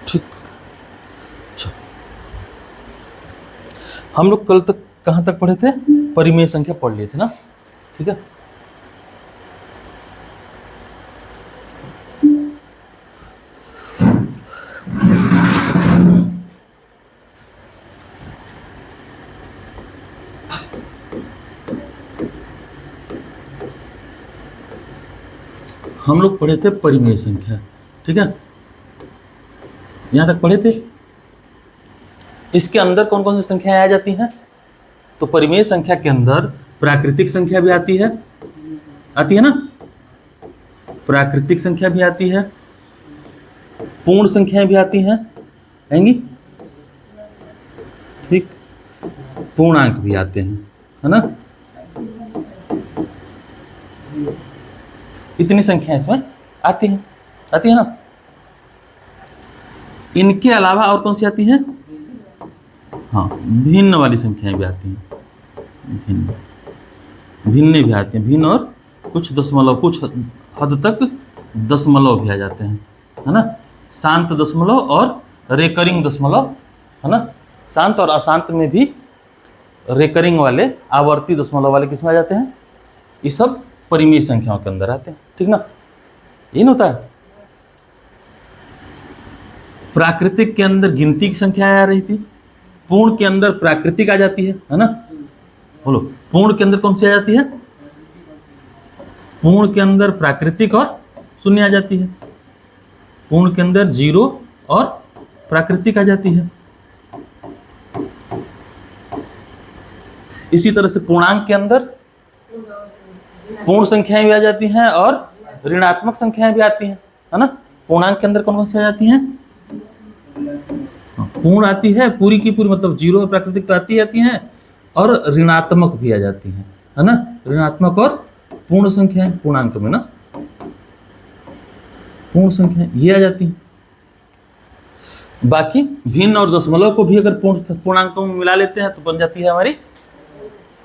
ठीक। चलो, हम लोग कल तक कहाँ तक पढ़े थे? परिमेय संख्या पढ़ लिए थे ना, ठीक है। हम लोग पढ़े थे परिमेय संख्या, ठीक है, यहां तक पढ़े थे। इसके अंदर कौन कौन सी संख्याएं आ जाती हैं? तो परिमेय संख्या के अंदर प्राकृतिक संख्या भी आती है ना, प्राकृतिक संख्या भी आती है, पूर्ण संख्याएं भी आती हैं, आएंगी, ठीक, पूर्णांक भी आते हैं, है ना। इतनी संख्याएं इसमें आती है ना। इनके अलावा और कौन सी आती हैं? हाँ, भिन्न वाली संख्याएं भी आती हैं, भिन्न भी आती हैं, भिन्न, और कुछ दशमलव, कुछ हद तक दशमलव भी आ जाते हैं, है ना। शांत दशमलव और रेकरिंग दशमलव, है ना। शांत और अशांत में भी रेकरिंग वाले, आवर्ती दशमलव वाले किसमें आ जाते हैं? ये सब परिमेय संख्याओं के अंदर आते हैं, ठीक ना। ये होता है। प्राकृतिक के अंदर गिनती की संख्याएं आ रही थी, पूर्ण के अंदर प्राकृतिक आ जाती है ना। बोलो, पूर्ण के अंदर कौन सी आ जाती है? पूर्ण के अंदर प्राकृतिक और शून्य आ जाती है, पूर्ण के अंदर 0 और प्राकृतिक आ जाती है। इसी तरह से पूर्णांक के अंदर पूर्ण संख्याएं भी आ जाती हैं और ऋणात्मक संख्याएं भी आती हैं, है ना। पूर्णांक के अंदर कौन कौन सी आ जाती हैं? पूर्ण आती है, पूरी की पूरी, मतलब 0 प्राकृतिक तो आती हैं, और ऋणात्मक भी आ जाती हैं, है ना। ऋणात्मक और पूर्ण संख्याएं पूर्णांक में ना, पूर्ण संख्याएं ये आ जाती हैं। बाकी भिन्न और दशमलव को भी अगर पूर्णांकों में मिला लेते हैं तो बन जाती है हमारी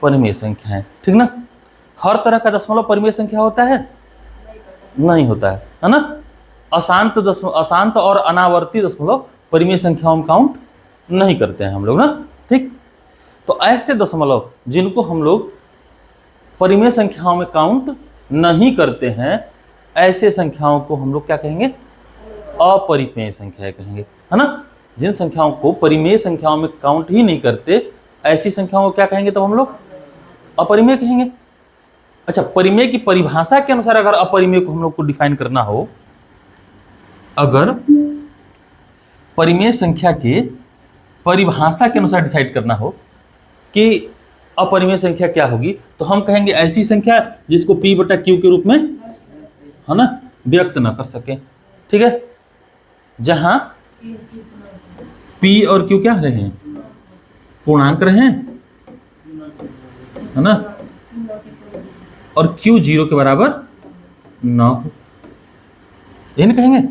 परिमेय संख्याएं, ठीक ना। हर तरह का दशमलव परिमेय संख्या होता है? नहीं होता है ना। अशांत और अनावर्ती दशमलव परिमेय संख्याओं में काउंट नहीं करते हैं हम लोग ना, ठीक। तो ऐसे दशमलव जिनको हम लोग परिमेय संख्याओं में काउंट नहीं करते हैं, ऐसे संख्याओं को हम लोग क्या कहेंगे? अपरिमेय संख्या कहेंगे, है ना। जिन संख्याओं को परिमेय संख्याओं में काउंट ही नहीं करते, ऐसी संख्याओं को क्या कहेंगे? तो हम लोग अपरिमेय कहेंगे। अच्छा, परिमेय की परिभाषा के अनुसार अगर अपरिमेय को हम लोग को डिफाइन करना हो, अगर परिमेय संख्या के परिभाषा के अनुसार डिसाइड करना हो कि अपरिमेय संख्या क्या होगी, तो हम कहेंगे ऐसी संख्या जिसको P/Q के रूप में, है ना, व्यक्त न कर सके, ठीक है। जहां P और Q क्या रहे हैं? पूर्णांक रहे हैं, है ना, और Q 0 के बराबर न हो, यही कहेंगे।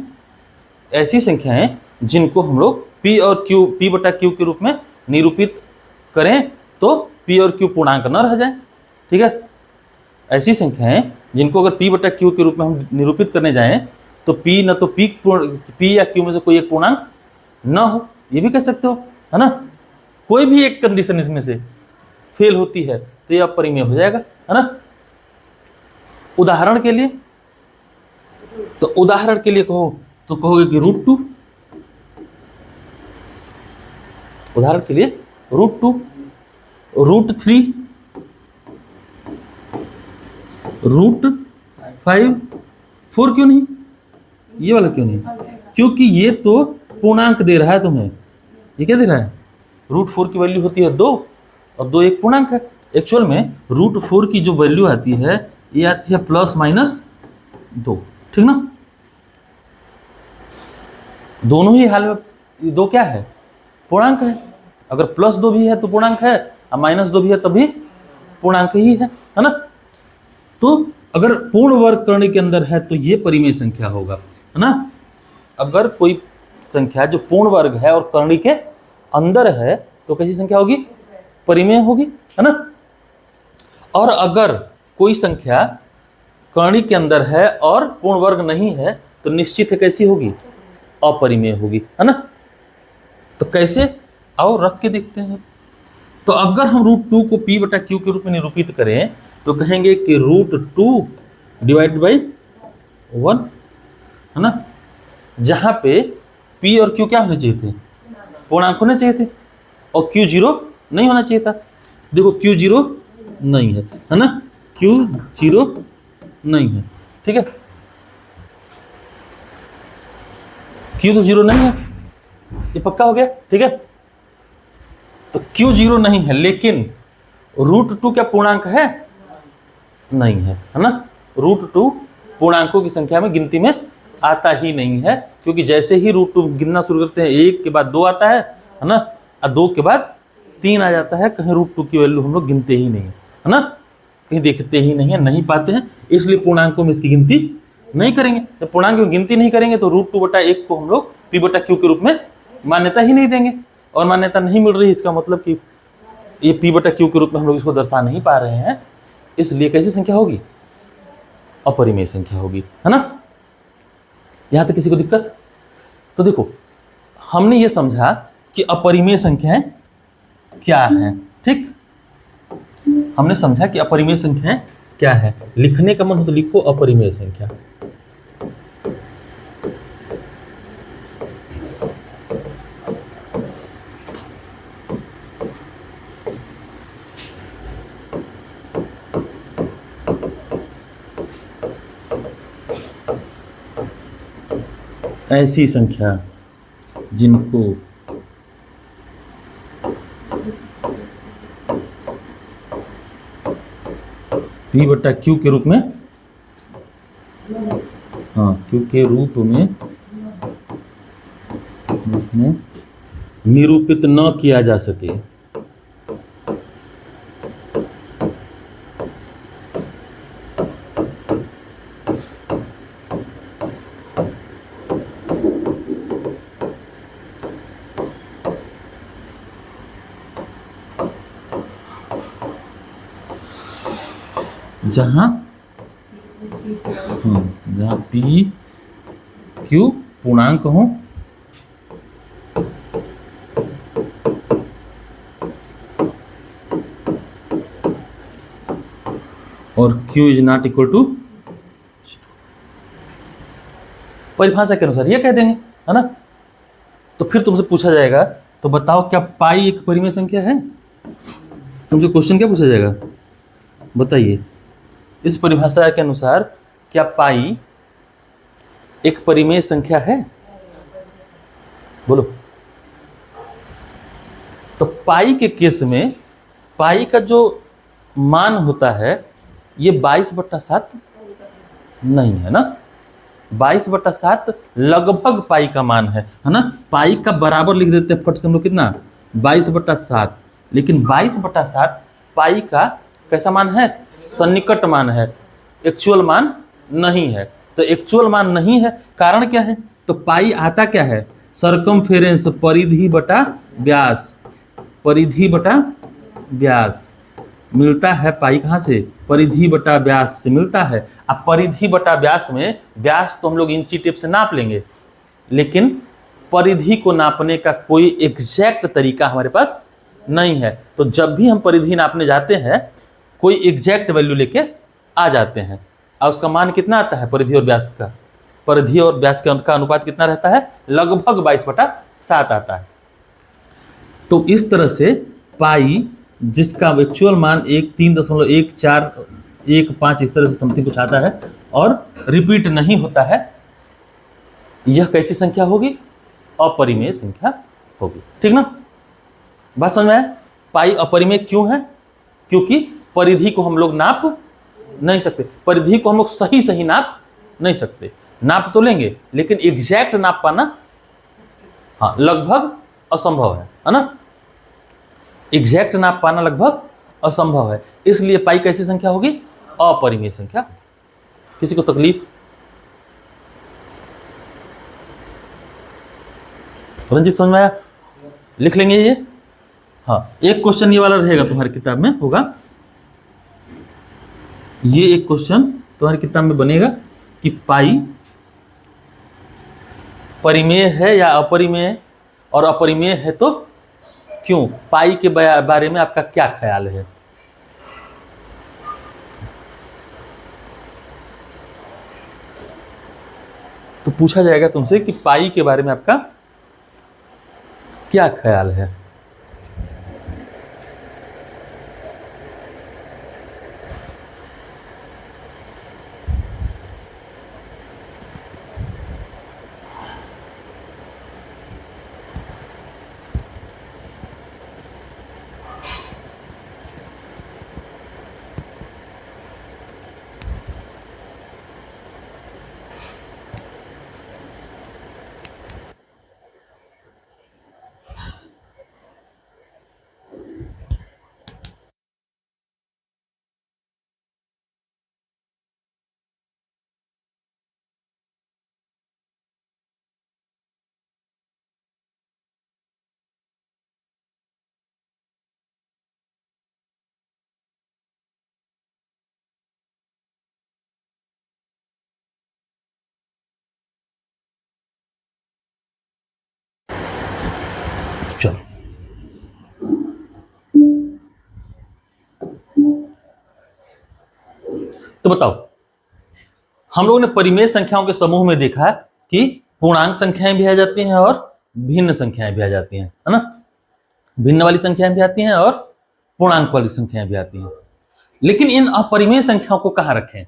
ऐसी संख्याएं जिनको हम लोग P/Q के रूप में निरूपित करें तो P और Q पूर्णांक न रह जाए, ठीक है। ऐसी संख्याएं जिनको अगर P/Q के रूप में हम निरूपित करने जाएं तो P न तो P या Q में से कोई एक पूर्णांक न हो, ये भी कह सकते हो, है ना। कोई भी एक कंडीशन इसमें से फेल होती है तो ये अपरिमेय हो जाएगा, है ना। उदाहरण के लिए, तो उदाहरण के लिए कहो तो कहोगे कि √2, उदाहरण के लिए √2, √3, √5, 4 क्यों नहीं? ये वाला क्यों नहीं? क्योंकि ये तो पूर्णांक दे रहा है तुम्हें। ये क्या दे रहा है? √4 की वैल्यू होती है 2, और 2 एक पूर्णांक है। एक्चुअल में √4 की जो वैल्यू आती है ये आती है ±2, ठीक ना। दोनों ही हाल में 2 क्या है? पूर्णांक है। अगर +2 भी है तो पूर्णांक है, और -2 भी है तब भी पूर्णांक ही है ना। तो अगर पूर्ण वर्ग करने के अंदर है तो ये परिमेय संख्या होगा, है ना। अगर कोई संख्या जो पूर्ण वर्ग है और कर्णी के अंदर है तो कैसी संख्या होगी? परिमेय होगी, है ना। और अगर कोई संख्या कर्णी के अंदर है और पूर्ण वर्ग नहीं है तो निश्चित है कैसी होगी? अपरिमेय होगी, है ना। तो कैसे, आओ रख के देखते हैं। तो अगर हम √2 को p बटा q के रूप में निरूपित करें तो कहेंगे कि √2 डिवाइड बाई 1, है ना, जहां पे p और q क्या होने चाहिए थे, पूर्णांक होने चाहिए थे, और q 0 नहीं होना चाहिए था। देखो q 0 नहीं है ना, q 0 नहीं है, ठीक है, q तो 0 नहीं है, ये पक्का हो गया, ठीक है। तो q 0 नहीं है, लेकिन √2 क्या पूर्णांक है, नहीं है ना। √2 पूर्णांकों की संख्या में गिनती में आता ही नहीं है, क्योंकि जैसे ही √2 गिनना शुरू करते हैं 1 के बाद 2 आता है ना, और 2 के बाद 3 आ जाता है, कहीं √2 की वैल्यू हम लोग गिनते ही नहीं है ना, कहीं देखते ही नहीं है, नहीं पाते हैं, इसलिए पूर्णांकों में इसकी गिनती नहीं करेंगे। जब पूर्णांक में गिनती नहीं करेंगे तो √2 बटा 1 को हम लोग p बटा q के रूप में मान्यता ही नहीं देंगे, और मान्यता नहीं मिल रही, इसका मतलब कि ये p बटा q के रूप में हम लोग इसको दर्शा नहीं पा रहे हैं, इसलिए कैसी संख्या होगी, अपरिमेय संख्या होगी, है ना। यहां तक किसी को दिक्कत? तो देखो हमने ये समझा कि अपरिमेय संख्याएं क्या हैं, ठीक, हमने समझा कि अपरिमेय संख्याएं क्या है। लिखने का मन हो तो लिखो अपरिमेय संख्या। ऐसी संख्या जिनको p बटा q के रूप में, हाँ q के रूप में निरूपित न किया जा सके, जहां p q पूर्णांक हो और q is not equal to, परिभाषा के अनुसार ये कह देंगे, है ना। तो फिर तुमसे पूछा जाएगा, तो बताओ क्या पाई एक परिमेय संख्या है? तुमसे क्वेश्चन क्या पूछा जाएगा, बताइए, इस परिभाषा के अनुसार क्या पाई एक परिमेय संख्या है? बोलो। तो पाई के केस में पाई का जो मान होता है ये 22/7 नहीं है ना, 22/7 लगभग पाई का मान है ना। पाई का बराबर लिख देते हैं फट से हम लोग, कितना, 22/7, लेकिन 22/7 पाई का कैसा मान है, सन्निकट मान है, एक्चुअल मान नहीं है। तो एक्चुअल मान नहीं है, कारण क्या है, तो पाई आता क्या है, सरकमफेरेंस, परिधि बटा व्यास, परिधि बटा व्यास मिलता है पाई कहाँ से, परिधि बटा व्यास से मिलता है। अब परिधि बटा व्यास में व्यास तो हम लोग इंची टेप से नाप लेंगे, लेकिन परिधि को नापने का कोई एग्जैक्ट तरीका हमारे पास नहीं है। तो जब भी हम परिधि नापने जाते हैं कोई एग्जैक्ट वैल्यू लेके आ जाते हैं, और उसका मान कितना आता है, परिधि और व्यास का, परिधि और व्यास का अनुपात कितना रहता है, लगभग 22/7 आता है। तो इस तरह से पाई जिसका एक्चुअल मान 3.1415 इस तरह से समथिंग कुछ आता है और रिपीट नहीं होता है, यह कैसी संख्या होगी, अपरिमेय संख्या होगी, ठीक ना। बात समझ में आया? पाई अपरिमेय क्यों है, क्योंकि परिधि को हम लोग नाप नहीं सकते, परिधि को हम लोग सही नाप नहीं सकते, नाप तो लेंगे लेकिन एग्जैक्ट नाप पाना, हाँ, लगभग असंभव है ना, एग्जैक्ट नाप पाना लगभग असंभव है। इसलिए पाई कैसी संख्या होगी, अपरिमेय संख्या। किसी को तकलीफ? रंजित समझ में आया? लिख लेंगे ये, हाँ, एक क्वेश्चन ये वाला रहेगा तुम्हारी किताब में, होगा ये एक क्वेश्चन तुम्हारी किताब में बनेगा कि पाई परिमेय है या अपरिमेय, और अपरिमेय है तो क्यों? पाई के बारे में आपका क्या ख्याल है? तो पूछा जाएगा तुमसे कि पाई के बारे में आपका क्या ख्याल है? चलो, तो बताओ, हम लोगों ने परिमेय संख्याओं के समूह में देखा कि पूर्णांक संख्याएं भी आ जाती हैं और भिन्न संख्याएं भी आ जाती हैं, है ना? भिन्न वाली संख्याएं भी आती हैं और पूर्णांक वाली संख्याएं भी आती हैं। लेकिन इन अपरिमेय संख्याओं को कहां रखें?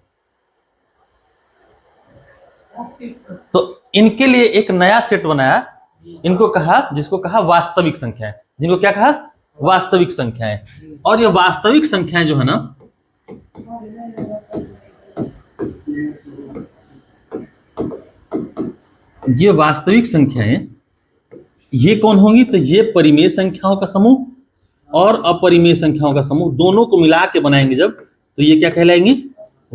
तो इनके लिए एक नया सेट बनाया, इनको कहा, जिसको कहा वास्तविक संख्याएं। जिनको क्या कहा? वास्तविक संख्याएं। और ये वास्तविक संख्याएं जो है ना, ये वास्तविक संख्याएं, ये कौन होंगी? तो ये परिमेय संख्याओं का समूह और अपरिमेय संख्याओं का समूह, दोनों को मिला के बनाएंगे जब, तो ये क्या कहलाएंगी?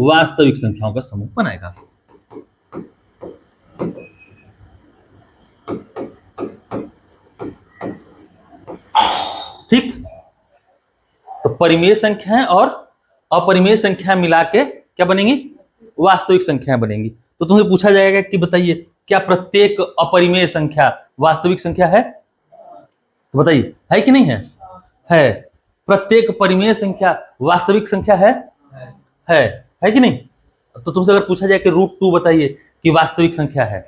वास्तविक संख्याओं का समूह बनाएगा। ठीक, तो परिमेय संख्याएं और अपरिमेय संख्या मिला के क्या बनेंगी? वास्तविक संख्याएं बनेंगी। तो तुम्हें पूछा जाएगा कि बताइए, क्या प्रत्येक अपरिमेय संख्या वास्तविक संख्या है? तो बताइए, है कि नहीं है? है। प्रत्येक परिमेय संख्या वास्तविक संख्या है? है कि नहीं? तो तुमसे अगर पूछा जाए कि √2 बताइए कि वास्तविक संख्या है,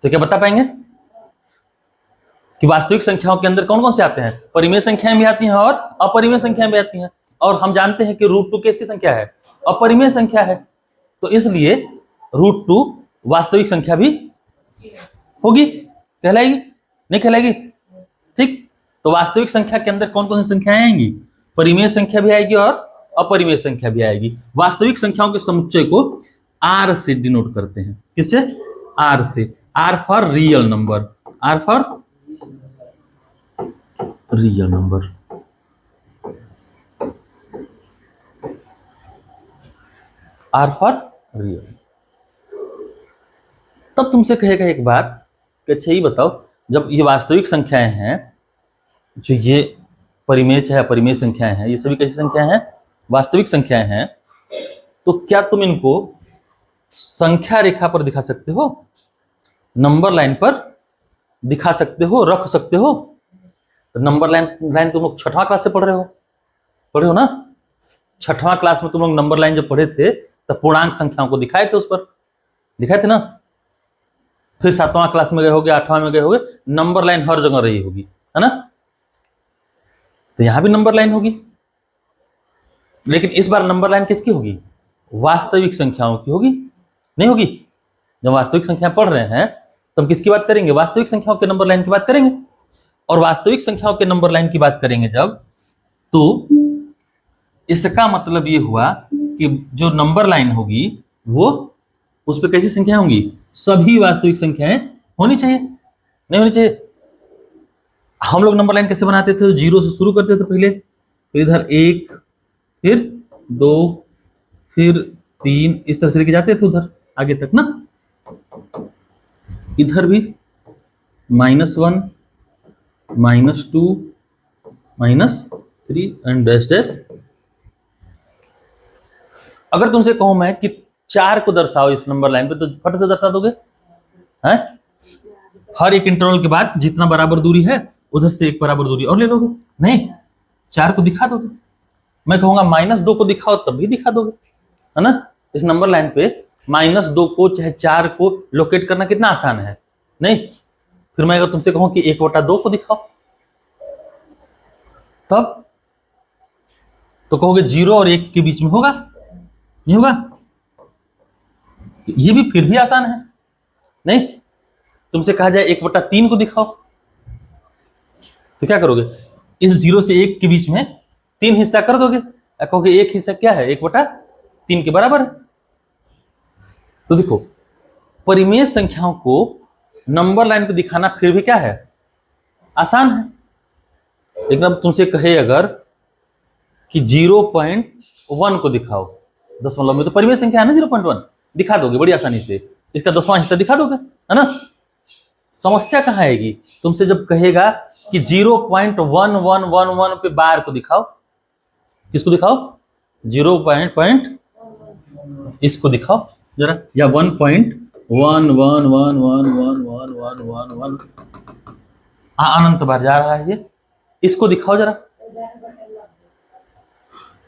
तो क्या बता पाएंगे कि वास्तविक संख्याओं के अंदर कौन कौन से आते हैं? परिमेय संख्याएं भी आती हैं और अपरिमेय संख्याएं भी आती हैं। और हम जानते हैं कि √2 कैसी संख्या है? अपरिमेय संख्या है। तो इसलिए √2 वास्तविक संख्या भी होगी, कहलाएगी, नहीं कहलाएगी? ठीक, तो वास्तविक संख्या के अंदर कौन कौन सी संख्याएं आएंगी? परिमेय संख्या भी आएगी और अपरिमेय संख्या भी आएगी। वास्तविक संख्याओं के समुच्चय को R से डिनोट करते हैं। किससे? R से। R for real number, R for real number. R for real. तब तुमसे कहेगा एक बात कि अच्छा ये बताओ, जब ये वास्तविक संख्याएं हैं, जो ये परिमेय चाहे अपरिमेय संख्याएं हैं, ये सभी कैसी संख्याएं हैं? वास्तविक संख्याएं हैं। तो क्या तुम इनको संख्या रेखा पर दिखा सकते हो? नंबर लाइन पर दिखा सकते हो, रख सकते हो? तो नंबर लाइन तुम लोग 6वां क्लास से पढ़ रहे हो ना? 6वां क्लास में तुम लोग नंबर लाइन जब पढ़े थे तो पूर्णांक संख्याओं को दिखाए थे, उस पर दिखाए थे ना? फिर 7वां क्लास में गए होगे, 8वां में गए होगे, नंबर लाइन हर जगह रही होगी, है ना? तो यहां भी नंबर लाइन होगी, लेकिन इस बार नंबर लाइन किसकी होगी? वास्तविक संख्याओं की होगी, नहीं होगी? जब वास्तविक संख्या पढ़ रहे हैं तो हम किसकी बात करेंगे? वास्तविक संख्याओं के नंबर लाइन की बात करेंगे। और वास्तविक संख्याओं के नंबर लाइन की बात करेंगे जब, तो इसका मतलब ये हुआ कि जो नंबर लाइन होगी वो, उस पर कैसी संख्या होंगी? सभी वास्तविक संख्याएं होनी चाहिए, नहीं होनी चाहिए? हम लोग नंबर लाइन कैसे बनाते थे? 0 से शुरू करते थे पहले, फिर इधर 1, फिर 2, फिर 3, इस तरह से लेके जाते थे उधर आगे तक ना। इधर भी -1, -2, -3 एंड डैश डैश। अगर तुमसे कहूं मैं कि 4 को दर्शाओ इस नंबर लाइन पे, तो फट से दर्शा दोगे? हैं? हर एक इंटरवल के बाद जितना बराबर दूरी है उधर से एक बराबर दूरी और ले लोगे। नहीं, 4 को दिखा दोगे। मैं कहूंगा -2 को दिखाओ तब भी दिखा दोगे, है ना। इस नंबर लाइन पे -2 को चाहे 4 को लोकेट करना कितना आसान है। नहीं, फिर मैं अगर तुमसे कहूं कि 1/2 को दिखाओ तब तो कहोगे 0 और 1 के बीच में होगा, नहीं होगा। ये भी फिर भी आसान है। नहीं, तुमसे कहा जाए 1/3 को दिखाओ तो क्या करोगे, इस 0 से 1 के बीच में 3 हिस्सा कर दोगे, कहोगे एक हिस्सा क्या है 1/3 के बराबर है। तो देखो, परिमेय संख्याओं को नंबर लाइन पे दिखाना फिर भी क्या है, आसान है। लेकिन अब तुमसे कहे अगर कि 0.1 को दिखाओ दशमलव में, तो परिमेय संख्या है ना 0.1, दिखा दोगे बड़ी आसानी से, इसका 10वां हिस्सा दिखा दोगे, है ना। समस्या कहाँ आएगी, तुमसे जब कहेगा कि 0.1111 पे बार को दिखाओ, किसको दिखाओ, 0. इसको दिखाओ जरा, या 1.11111111 अनंत बार जा रहा है ये, इसको दिखाओ जरा।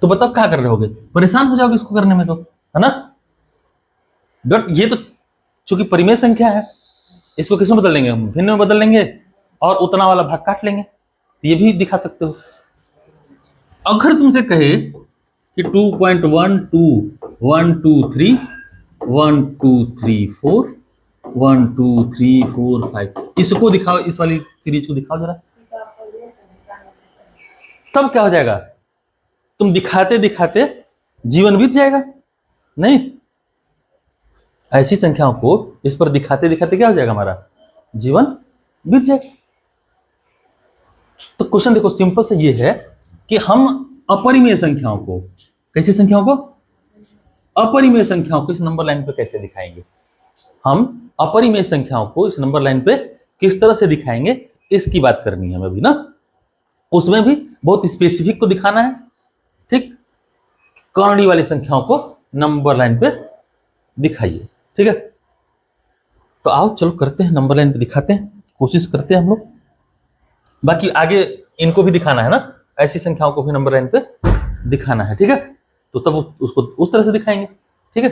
तो बताओ क्या कर रहे होगे, परेशान हो जाओगे इसको करने में, तो है ना। बट ये तो चूंकि परिमेय संख्या है, इसको किसमें बदल लेंगे, हम भिन्न में बदल लेंगे और उतना वाला भाग काट लेंगे, ये भी दिखा सकते हो। अगर तुमसे कहे कि 2.12 1 2 3 4 1 2 3 4 5, इसको दिखाओ, इस वाली सीरीज को दिखाओ जरा, तब क्या हो जाएगा, तुम दिखाते दिखाते जीवन बीत जाएगा। नहीं, ऐसी संख्याओं को इस पर दिखाते दिखाते क्या हो जाएगा, हमारा जीवन बीत जाएगा। तो क्वेश्चन देखो, सिंपल से ये है कि हम अपरिमेय संख्याओं को, कैसी संख्याओं को, अपरिमेय संख्याओं को इस नंबर लाइन पे कैसे दिखाएंगे, हम अपरिमेय संख्याओं को इस नंबर लाइन पे किस तरह से दिखाएंगे, इसकी बात करनी है हमें भी ना। उसमें भी बहुत स्पेसिफिक को दिखाना है, ठीक। कर्णीय वाली संख्याओं को नंबर लाइन पे दिखाइए, ठीक है। तो आओ चलो करते हैं, नंबर लाइन पे दिखाते हैं, कोशिश करते हैं हम लोग। बाकी आगे इनको भी दिखाना है ना, ऐसी संख्याओं को भी नंबर लाइन पे दिखाना है, ठीक है। तो तब उसको उस तरह से दिखाएंगे, ठीक है।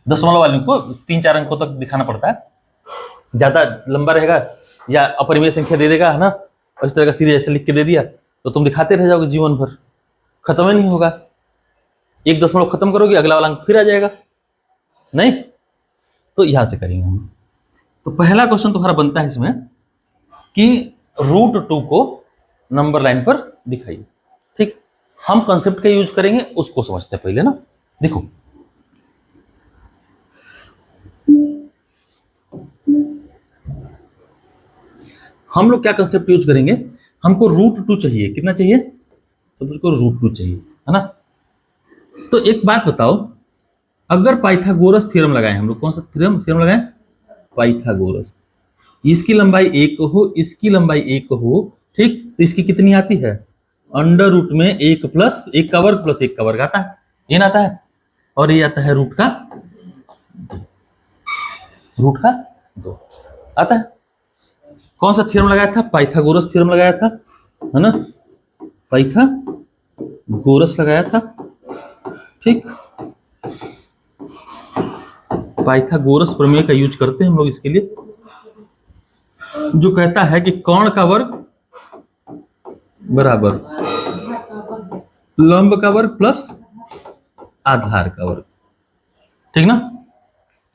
दशमलव वाले को 3-4 अंकों तक दिखाना पड़ता है, ज्यादा लंबा रहेगा या अपरिमेय संख्या दे देगा, है ना, और इस तरह का सीरीज ऐसे लिख के दे दिया तो तुम दिखाते रह जाओगे जीवन भर, खत्म ही नहीं होगा। एक दशमलव खत्म करोगे, अगला वाला अंक फिर आ जाएगा। नहीं, तो यहां से करेंगे हम। तो पहला क्वेश्चन तुम्हारा बनता है इसमें कि √2 को नंबर लाइन पर दिखाइए, ठीक। हम कंसेप्ट का यूज करेंगे, उसको समझते हैं पहले ना। देखो, हम लोग क्या कंसेप्ट यूज करेंगे, हमको √2 चाहिए, कितना चाहिए, सबको √2 चाहिए, है ना। तो एक बात बताओ, अगर पाइथागोरस थ्योरम लगाएं हम लोग, कौन सा थ्योरम लगाएं, पाइथागोरस, इसकी लंबाई 1 हो, इसकी लंबाई 1 हो, ठीक, तो इसकी कितनी आती है, √1 में 1 प्लस 1 का वर्ग प्लस 1 का वर्ग आता है, ये आता है, और ये आता है √2 आता है। कौन सा थ्योरम लगाया था, पाइथागोरस थ्योरम लगाया था, है ना, पाइथागोरस लगाया था, ठीक। पाइथागोरस प्रमेय का यूज करते हैं हम लोग इसके लिए, जो कहता है कि कर्ण का वर्ग बराबर लंब का वर्ग प्लस आधार का वर्ग, ठीक ना।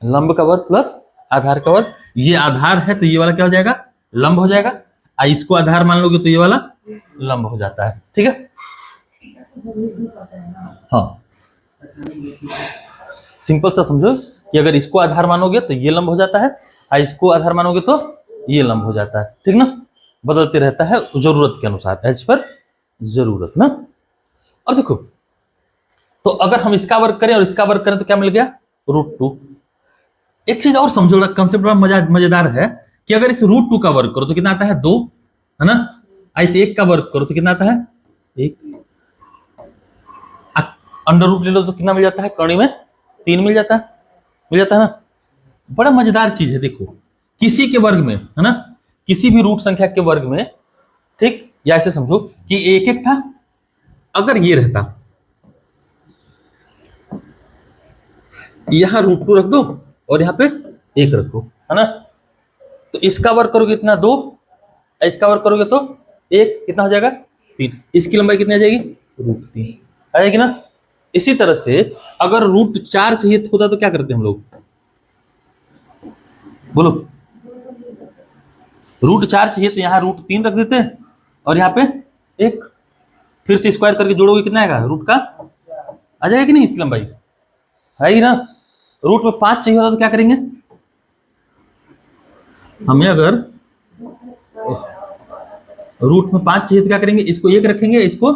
लंब का वर्ग प्लस आधार का वर्ग, ये आधार है तो ये वाला क्या हो जाएगा, लंब हो जाएगा, इसको आधार मान लोगे तो ये वाला लंब हो जाता है, ठीक है। हाँ, सिंपल सा समझो कि अगर इसको आधार मानोगे तो ये लंब हो जाता है, और इसको आधार मानोगे तो ये लंब हो जाता है, ठीक ना। बदलते रहता है जरूरत के अनुसार, एज पर जरूरत ना। अब देखो, तो अगर हम इसका वर्ग करें और इसका वर्ग करें तो क्या मिल गया, √2। एक चीज और समझो, कंसेप्ट बड़ा मजेदार है कि अगर इस √2 का वर्ग करो तो कितना आता है, 2, है ना। इस 1 का वर्ग करो तो कितना आता है, 1। अंडर रूट ले लो तो कितना मिल जाता है, कर्ण में 3 मिल जाता है ना। बड़ा मजेदार चीज है, देखो किसी के वर्ग में, है ना, किसी भी रूट संख्या के वर्ग में, ठीक, या ऐसे समझो कि एक एक था, अगर ये रहता, यहां √2 रख दो और यहां पे 1 रख दो, है ना, तो इसका वर्ग करोगे कितना 2, इसका वर्ग करोगे तो 1, कितना हो जाएगा 3, इसकी लंबाई कितनी आ जाएगी √3 आ जाएगी ना। इसी तरह से अगर √4 चाहिए होता तो क्या करते हम लोग, बोलो, √4 चाहिए तो यहाँ √3 रख देते और यहाँ पे 1, फिर से स्क्वायर करके जोड़ोगे कितना आएगा, रूट का आ जाएगा कि नहीं, इसकी लंबाई है ही ना। रूट में 5 चाहिए होता तो क्या करेंगे, हमें अगर रूट में 5 चाहिए तो क्या करेंगे, इसको 1 रखेंगे, इसको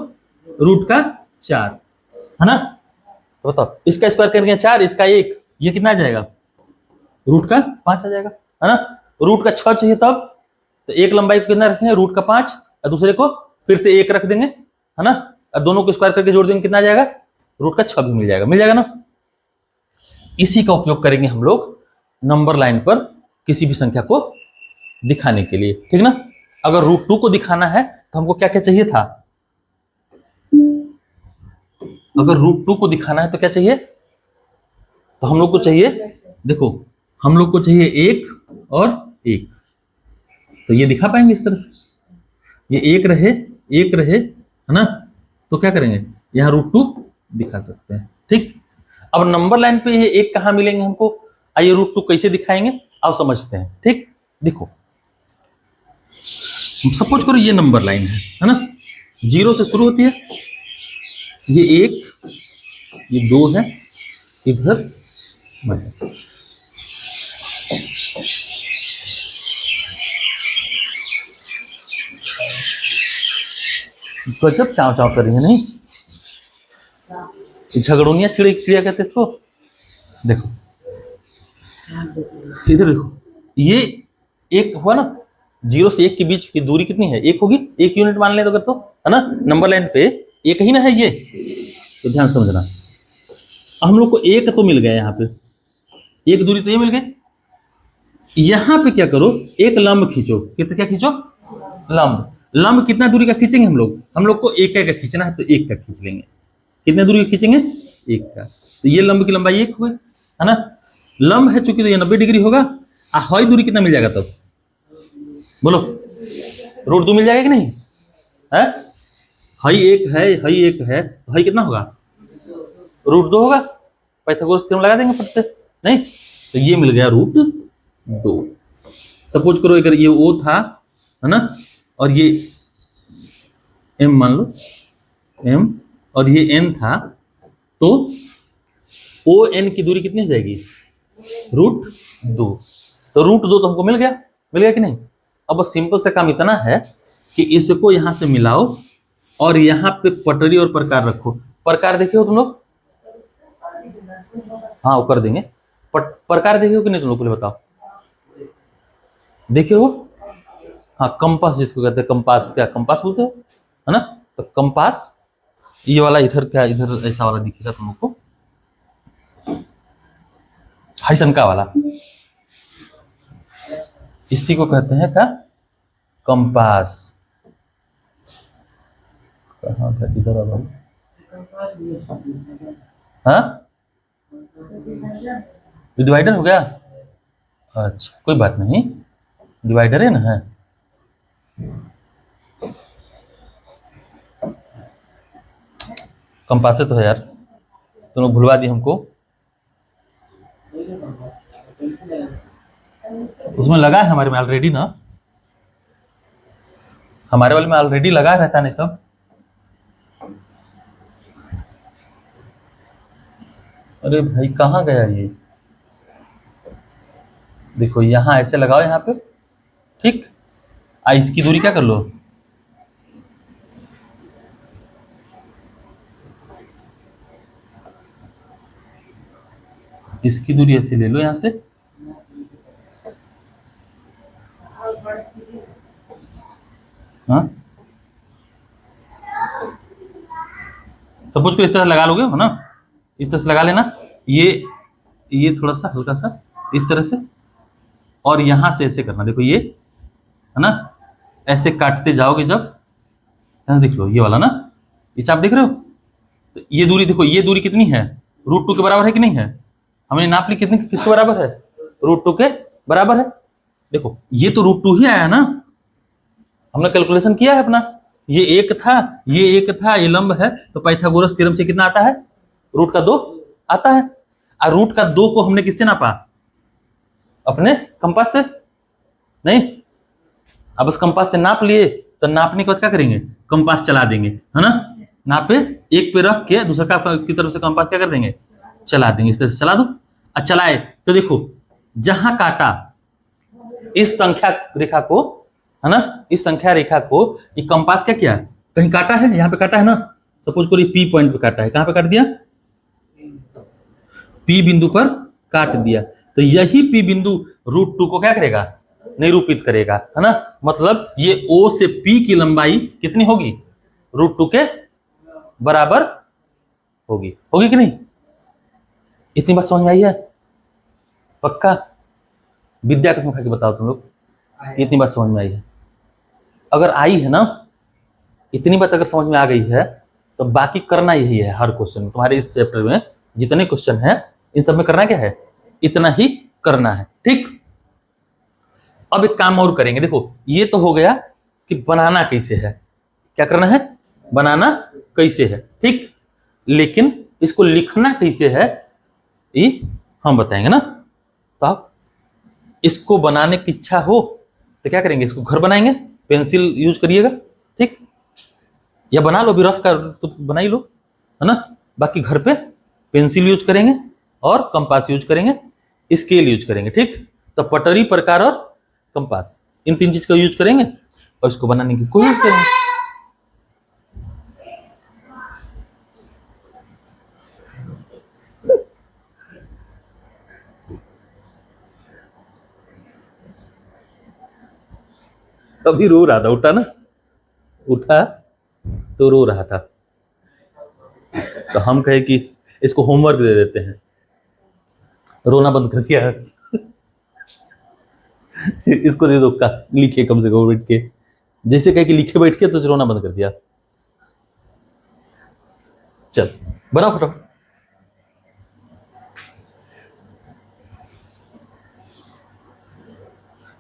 रूट का 4, है ना, तो बताओ इसका स्क्वायर करेंगे 4, इसका 1, ये कितना आ जाएगा, रूट का 5 आ जाएगा, है ना। रूट का 6 चाहिए तब, तो एक लंबाई को कितना रखेंगे, रूट का 5, और दूसरे को फिर से 1 रख देंगे, है ना, और दोनों को स्क्वायर करके जोड़ देंगे, कितना आ जाएगा, रूट का 6 भी मिल जाएगा ना। इसी का उपयोग करेंगे हम लोग नंबर लाइन पर किसी भी संख्या को दिखाने के लिए, ठीक ना। अगर √2 को दिखाना है तो हमको क्या क्या चाहिए था, अगर √2 को दिखाना है तो क्या चाहिए, तो हम लोग को चाहिए, देखो हम लोग को चाहिए 1 और 1, तो ये दिखा पाएंगे इस तरह से, ये 1 रहे 1 रहे, है ना, तो क्या करेंगे, यहाँ √2 दिखा सकते हैं, ठीक। अब नंबर लाइन पे ये 1 कहाँ मिलेंगे हमको, आइए √2 कैसे दिखाएंगे आप समझते हैं, ठीक। देखो सपोज करो ये नंबर लाइन है ना, 0 से शुरू होती है, ये 1, ये 2 है, इधर माइनस, गजब चाव चाव कर रही है नहीं, झगड़ोनिया चिड़िया कहते इसको। देखो इधर देखो, ये 1 हुआ ना, 0 से 1 के बीच की दूरी कितनी है, 1 होगी, 1 यूनिट मान ले तो, कर तो, है ना, नंबर लाइन पे 1 ही ना है ये, तो ध्यान समझना। हम लोग को 1 तो मिल गया, यहाँ पे 1 दूरी तो ये मिल गई, यहाँ पे क्या करो, एक लंब खींचो, कितना क्या खींचो, लंब। लंब कितना दूरी का खींचेंगे हम लोग को 1 का खींचना है तो 1 का खींच लेंगे, कितने दूरी का खींचेंगे 1 का, तो ये लंब की लंबाई 1 हुई, है ना। लंब है चूंकि तो ये 90 डिग्री होगा, हाई दूरी कितना मिल जाएगा तब, बोलो, √2 मिल जाएगा कि नहीं है, हाई 1 है, हाई 1 है, तो हाई कितना होगा, √2 होगा, पाइथागोरस थ्योरम लगा देंगे फट से, नहीं, तो ये मिल गया √2। सपोज करो अगर ये O था, है ना, और ये M मान लो, M, और ये N था, तो ON की दूरी कितनी हो जाएगी, √2, तो √2 तो हमको मिल गया कि नहीं। अब सिंपल सा काम इतना है कि इसको यहां से मिलाओ और यहाँ पे पटरी और प्रकार रखो, प्रकार देखे हो तुम लोग, हाँ वो कर देंगे, प्रकार देखे हो कि नहीं तुम लोग, पहले बताओ, देखे हो, हाँ कंपास जिसको कहते हैं, कंपास, क्या कंपास बोलते हो, है ना, तो कंपास ये वाला इधर, क्या इधर ऐसा वाला दिखेगा तुम लोग को, हाइसनका वाला, इसी को कहते हैं क्या, कंपास। कहाँ था, इधर वाला, हाँ डिवाइडर हो गया, अच्छा कोई बात नहीं, डिवाइडर है ना, है कंपास तो है यार, तुम लोग भुलवा दी हमको, उसमें लगा है हमारे में ऑलरेडी ना, हमारे वाले में ऑलरेडी लगा रहता नहीं सब, अरे भाई कहाँ गया ये, देखो यहाँ ऐसे लगाओ यहाँ पे, ठीक, इसकी दूरी क्या कर लो, इसकी दूरी ऐसे ले लो यहाँ से, हाँ सपोज को इस तरह लगा लोगे, है ना, इस तरह से लगा लेना, ये थोड़ा सा हल्का सा इस तरह से, और यहां से ऐसे करना, देखो ये है ना, ऐसे काटते जाओगे जब, ऐसे देख लो ये वाला ना, ये चाप देख रहे हो, तो ये दूरी देखो, ये दूरी कितनी है, √2 के बराबर है कि नहीं है, हमने नाप ली कितनी, किसके बराबर है, √2 के बराबर है। देखो ये तो √2 ही आया ना, हमने कैलकुलेशन किया है अपना, ये एक था, ये एक था, ये लंब है, तो पाइथागोरस थ्योरम से कितना आता है, √2 आता है। और √2 को हमने किससे नापा, अपने कंपास से, नहीं, अब उस कंपास से नाप लिए, तो नापने के बाद क्या करेंगे, कंपास चला देंगे, है ना, नापे एक पे रख के दूसरा की तरफ से कंपास क्या कर देंगे, चला देंगे, इस तरह से चला दो। और चलाए तो देखो जहां काटा इस संख्या रेखा को, है ना, इस संख्या रेखा को ये कंपास क्या किया, कहीं काटा है, यहाँ पे काटा है ना, सपोज करो पी पॉइंट पे काटा है, कहां पे काट दिया, पी बिंदु पर काट दिया, तो यही पी बिंदु √2 को क्या करेगा, निरूपित करेगा, है ना, मतलब ये O से P की लंबाई कितनी होगी, √2 के बराबर होगी, होगी कि नहीं, इतनी बात समझ में आई है, पक्का, विद्या कसम खा के बताओ तुम लोग, इतनी बात समझ में आई है, अगर आई है ना, इतनी बात अगर समझ में आ गई है, तो बाकी करना यही है, हर क्वेश्चन में, तुम्हारे इस चैप्टर में जितने क्वेश्चन हैं इन सब में करना क्या है, इतना ही करना है, ठीक। अब एक काम और करेंगे, देखो ये तो हो गया कि बनाना कैसे है, क्या करना है, बनाना कैसे है, ठीक, लेकिन इसको लिखना कैसे है ये हम बताएंगे ना। तो आप इसको बनाने की इच्छा हो तो क्या करेंगे, इसको घर बनाएंगे, पेंसिल यूज करिएगा, ठीक, या बना लो, अभी रफ कर तो बना ही लो, है ना, बाकी घर पे पेंसिल यूज करेंगे और कंपास यूज करेंगे, स्केल यूज करेंगे, ठीक। तो पटरी, प्रकार और कंपास, इन 3 चीज का यूज करेंगे और इसको बनाने की कोशिश करेंगे। अभी रो रहा था, उठा ना, उठा तो रो रहा था, तो हम कहे कि इसको होमवर्क दे देते हैं, रोना बंद कर दिया इसको दे दो का लिखे, कम से कम बैठ के, जैसे कहे कि लिखे बैठ के, तो रोना बंद कर दिया। चल बना फटाफट,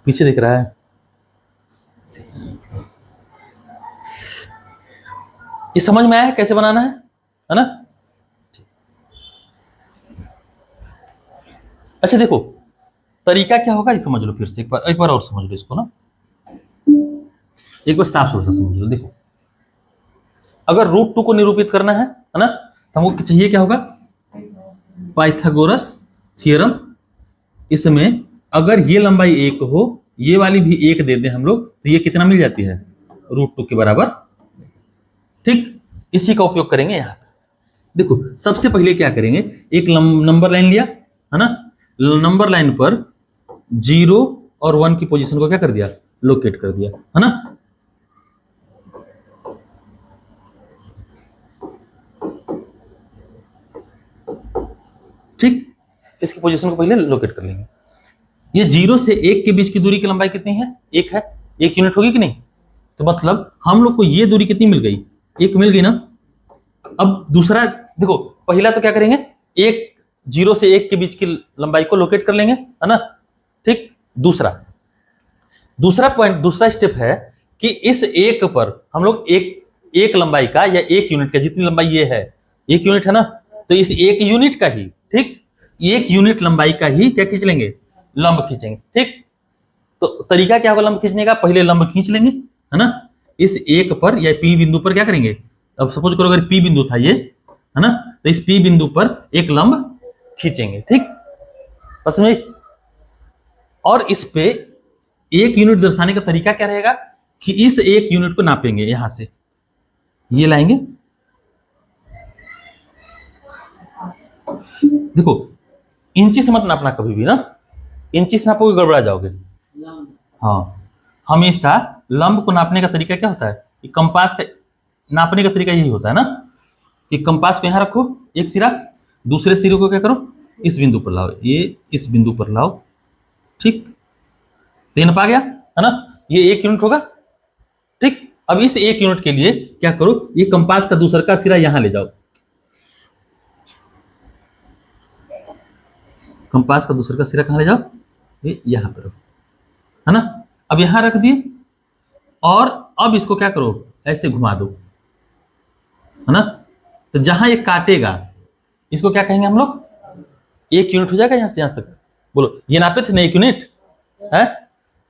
पीछे दिख रहा है, ये समझ में आया कैसे बनाना है ना। अच्छा देखो तरीका क्या होगा ये समझ लो, फिर से एक बार और समझ लो इसको ना, एक बार साफ सुथरा समझ लो। देखो अगर √2 को निरूपित करना है ना, तो हमको चाहिए क्या होगा, पाइथागोरस थ्योरम। इसमें अगर ये लंबाई 1 हो, ये वाली भी 1 दे दें हम लोग, तो ये कितना मिल जाती है, √2 के बराबर, ठीक। इसी का उपयोग करेंगे यहाँ पे। देखो सबसे पहले क्या करेंगे, एक नंबर लाइन लिया, है ना, नंबर लाइन पर 0 और 1 की पोजीशन को क्या कर दिया, लोकेट कर दिया, है ना। ठीक, इसकी पोजीशन को पहले लोकेट कर लेंगे। ये 0 से 1 के बीच की दूरी की लंबाई कितनी है, 1 है, 1 यूनिट होगी कि नहीं, तो मतलब हम लोग को ये दूरी कितनी मिल गई, 1 मिल गई ना। अब दूसरा देखो, पहला तो क्या करेंगे, 0 से 1 के बीच की लंबाई को लोकेट कर लेंगे, है ना, ठीक। दूसरा पॉइंट, दूसरा स्टेप है कि इस 1 पर हम लोग एक लंबाई का या 1 यूनिट का, जितनी लंबाई ये है 1 यूनिट है ना, तो इस 1 यूनिट का ही, ठीक, 1 यूनिट लंबाई का ही क्या खींच लेंगे, लंब खींचेंगे, ठीक। तो तरीका क्या होगा लंब खींचने का, पहले लंब खींच लेंगे, है ना, इस 1 पर या P बिंदु पर क्या करेंगे, अब सपोज करो अगर P बिंदु था ये, है ना, तो इस P बिंदु पर एक लंब खींचेंगे, ठीक, बस में। और इस पे 1 यूनिट दर्शाने का तरीका क्या रहेगा कि इस 1 यूनिट को नापेंगे, यहां से ये लाएंगे, देखो इंची से मत नापना कभी भी ना, इंची से नापोगे गड़बड़ा जाओगे। हाँ, हमेशा लंब को नापने का तरीका क्या होता है, कि कंपास का नापने का तरीका यही होता है ना, कि कंपास को यहां रखो एक सिरा, दूसरे सिरे को क्या करो, इस बिंदु पर लाओ, ये इस बिंदु पर लाओ, ठीक, तो ये नपा गया है ना, ये 1 यूनिट होगा। ठीक, अब इस 1 यूनिट के लिए क्या करो, ये कंपास का दूसरा का सिरा यहां ले जाओ, कंपास का दूसरा का सिरा कहां ले जाओ, ये यहां पर है ना। अब यहां रख दिए और अब इसको क्या करो, ऐसे घुमा दो, है ना। तो जहां ये काटेगा इसको क्या कहेंगे हम लोग, 1 यूनिट हो जाएगा यहां से यहां तक। बोलो, ये नापे थे ना 1 यूनिट है,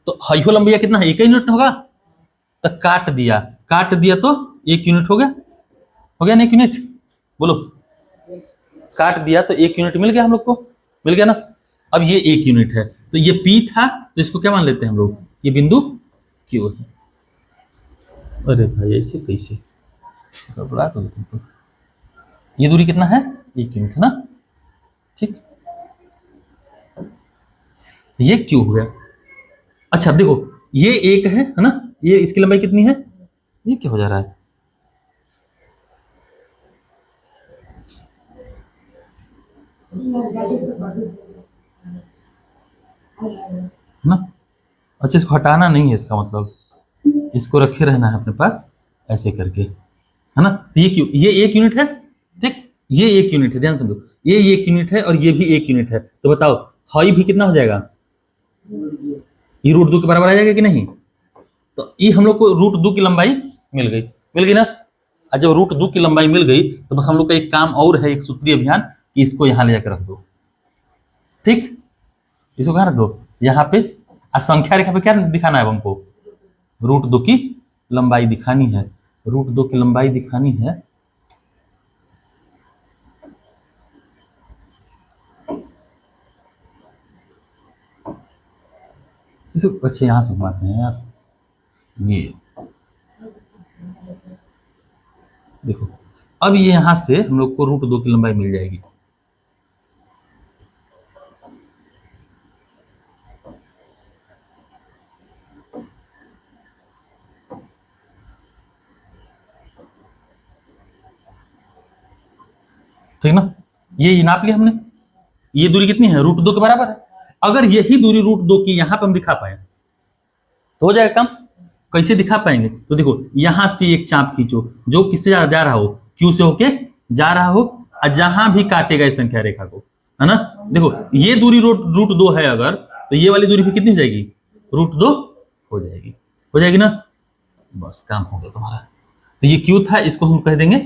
तो हाइयो लंबाई कितना है, 1 यूनिट होगा। तो काट दिया तो 1 यूनिट हो गया ना 1 यूनिट। बोलो, काट दिया तो 1 यूनिट मिल गया हम लोग को, मिल गया ना। अब ये 1 यूनिट है, तो ये P था, तो इसको क्या मान लेते हैं हम लोग, ये बिंदु Q है। अरे भाई ऐसे कैसे गड़बड़ा तो तुम तो। ये दूरी कितना है, 1 यूनिट है ना। ठीक, ये Q हो गया। अच्छा देखो, ये 1 है ना, ये इसकी लंबाई कितनी है, ये क्या हो जा रहा है, ना। अच्छा, इसको हटाना नहीं है, इसका मतलब इसको रखे रहना है अपने पास ऐसे करके, है ना। तो ये क्यों, ये 1 यूनिट है। ठीक, ये 1 यूनिट है, ध्यान समझो, ये 1 यूनिट है और ये भी 1 यूनिट है। तो बताओ हाई भी कितना हो जाएगा, ये √2 के बराबर आ जाएगा कि नहीं। तो ये हम लोग को √2 की लंबाई मिल गई ना। और जब √2 की लंबाई मिल गई तो बस हम लोग का एक काम और है, एक सूत्रीय अभियान, कि इसको यहां ले जाकर रख दो। ठीक, इसको कहां रख दो, यहाँ पे। संख्या रेखा पे क्या दिखाना है हमको, √2 की लंबाई दिखानी है, √2 की लंबाई दिखानी है। इसको अच्छा यहां से घुमाते हैं यार, ये देखो, अब ये यहां से हम लोग को √2 की लंबाई मिल जाएगी। ठीक ना, ये नाप लिया हमने, ये दूरी कितनी है, √2 के बराबर है। अगर यही दूरी √2 की यहां पर हम दिखा पाए तो हो जाएगा काम। कैसे दिखा पाएंगे, तो देखो यहां से एक चाप खींचो जो किससे जा रहा हो, Q से होके जा रहा हो, और जहां भी काटेगा इस संख्या रेखा को, है ना। देखो ये दूरी √2 है, अगर तो ये वाली दूरी भी कितनी हो जाएगी, √2 हो जाएगी ना। बस काम हो गया तुम्हारा। तो ये Q था, इसको हम कह देंगे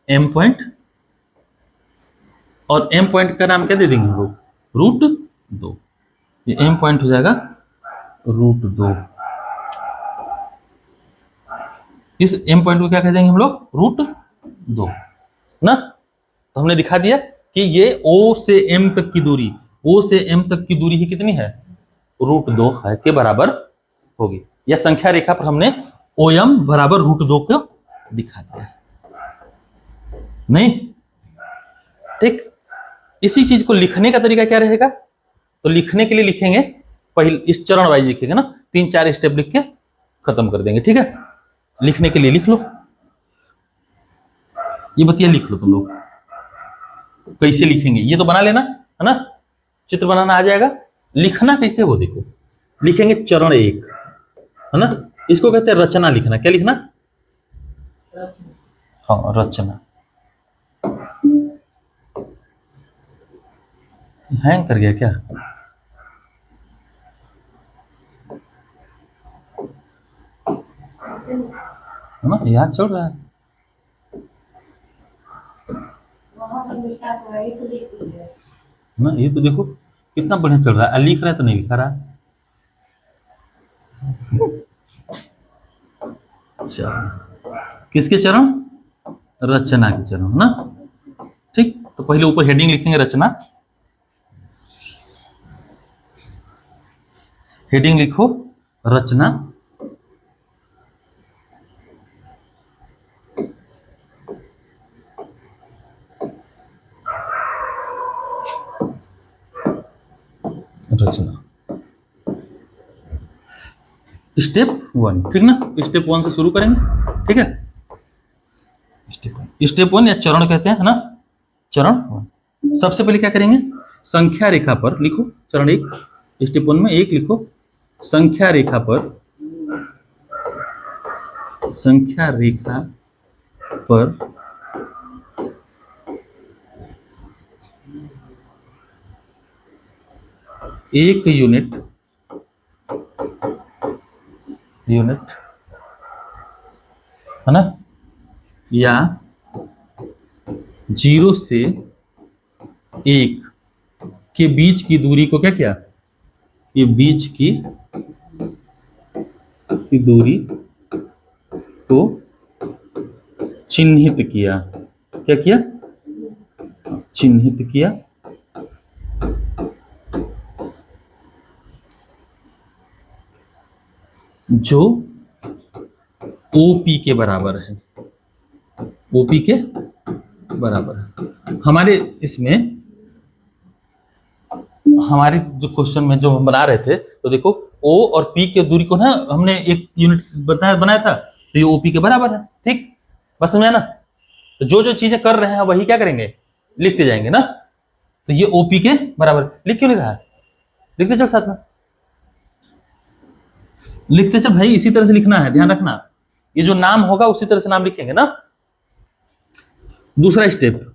M पॉइंट, और M पॉइंट का नाम क्या दे देंगे हम लोग, √2। ये M पॉइंट हो जाएगा √2। इस M पॉइंट को क्या कह देंगे हम लोग, √2 ना। तो हमने दिखा दिया कि ये O से M तक की दूरी, O से M तक की दूरी ही कितनी है, √2 है के बराबर होगी। या संख्या रेखा पर हमने OM बराबर √2 को दिखा दिया, नहीं। ठीक, इसी चीज को लिखने का तरीका क्या रहेगा, तो लिखने के लिए लिखेंगे पहले इस चरण वाइज लिखेंगे ना, 3-4 स्टेप लिख के खत्म कर देंगे। ठीक है, लिखने के लिए लिख लो, ये बतिया लिख लो तुम लोग। कैसे लिखेंगे ये तो बना लेना है ना, चित्र बनाना आ जाएगा। लिखना कैसे वो देखो, लिखेंगे चरण 1, है ना। इसको कहते हैं रचना लिखना। क्या लिखना, हाँ रचना। हैंग कर गया क्या, है ना, याद चल रहा है ना। ये तो देखो कितना बढ़िया चल रहा है, लिख रहा है तो नहीं लिखा रहा। चरण, किसके चरण, रचना के चरण, है ना। ठीक, तो पहले ऊपर हेडिंग लिखेंगे रचना, हेडिंग लिखो रचना। रचना स्टेप 1, ठीक ना, स्टेप 1 से शुरू करेंगे। ठीक है, स्टेप 1 या चरण कहते हैं, है ना, चरण 1। सबसे पहले क्या करेंगे, संख्या रेखा पर लिखो चरण 1, स्टेप 1 में 1 लिखो, संख्या रेखा पर एक यूनिट है ना, या 0 से 1 के बीच की दूरी को क्या किया, ये बीच की दूरी को चिन्हित किया। क्या किया? चिन्हित किया। जो OP के बराबर है, OP के बराबर है। हमारे इसमें, हमारे जो क्वेश्चन में जो हम बना रहे थे, तो देखो O और P के दूरी को ना हमने एक यूनिट बनाया था, तो ये OP के बराबर है। ठीक, बस समझा ना। तो जो जो चीजें कर रहे हैं वही क्या करेंगे, लिखते जाएंगे ना। तो ये OP के बराबर, लिख क्यों नहीं रहा है, लिखते चल साथ में, लिखते चल भाई, इसी तरह से लिखना है, ध्यान रखना। ये जो नाम होगा उसी तरह से नाम लिखेंगे ना। दूसरा स्टेप,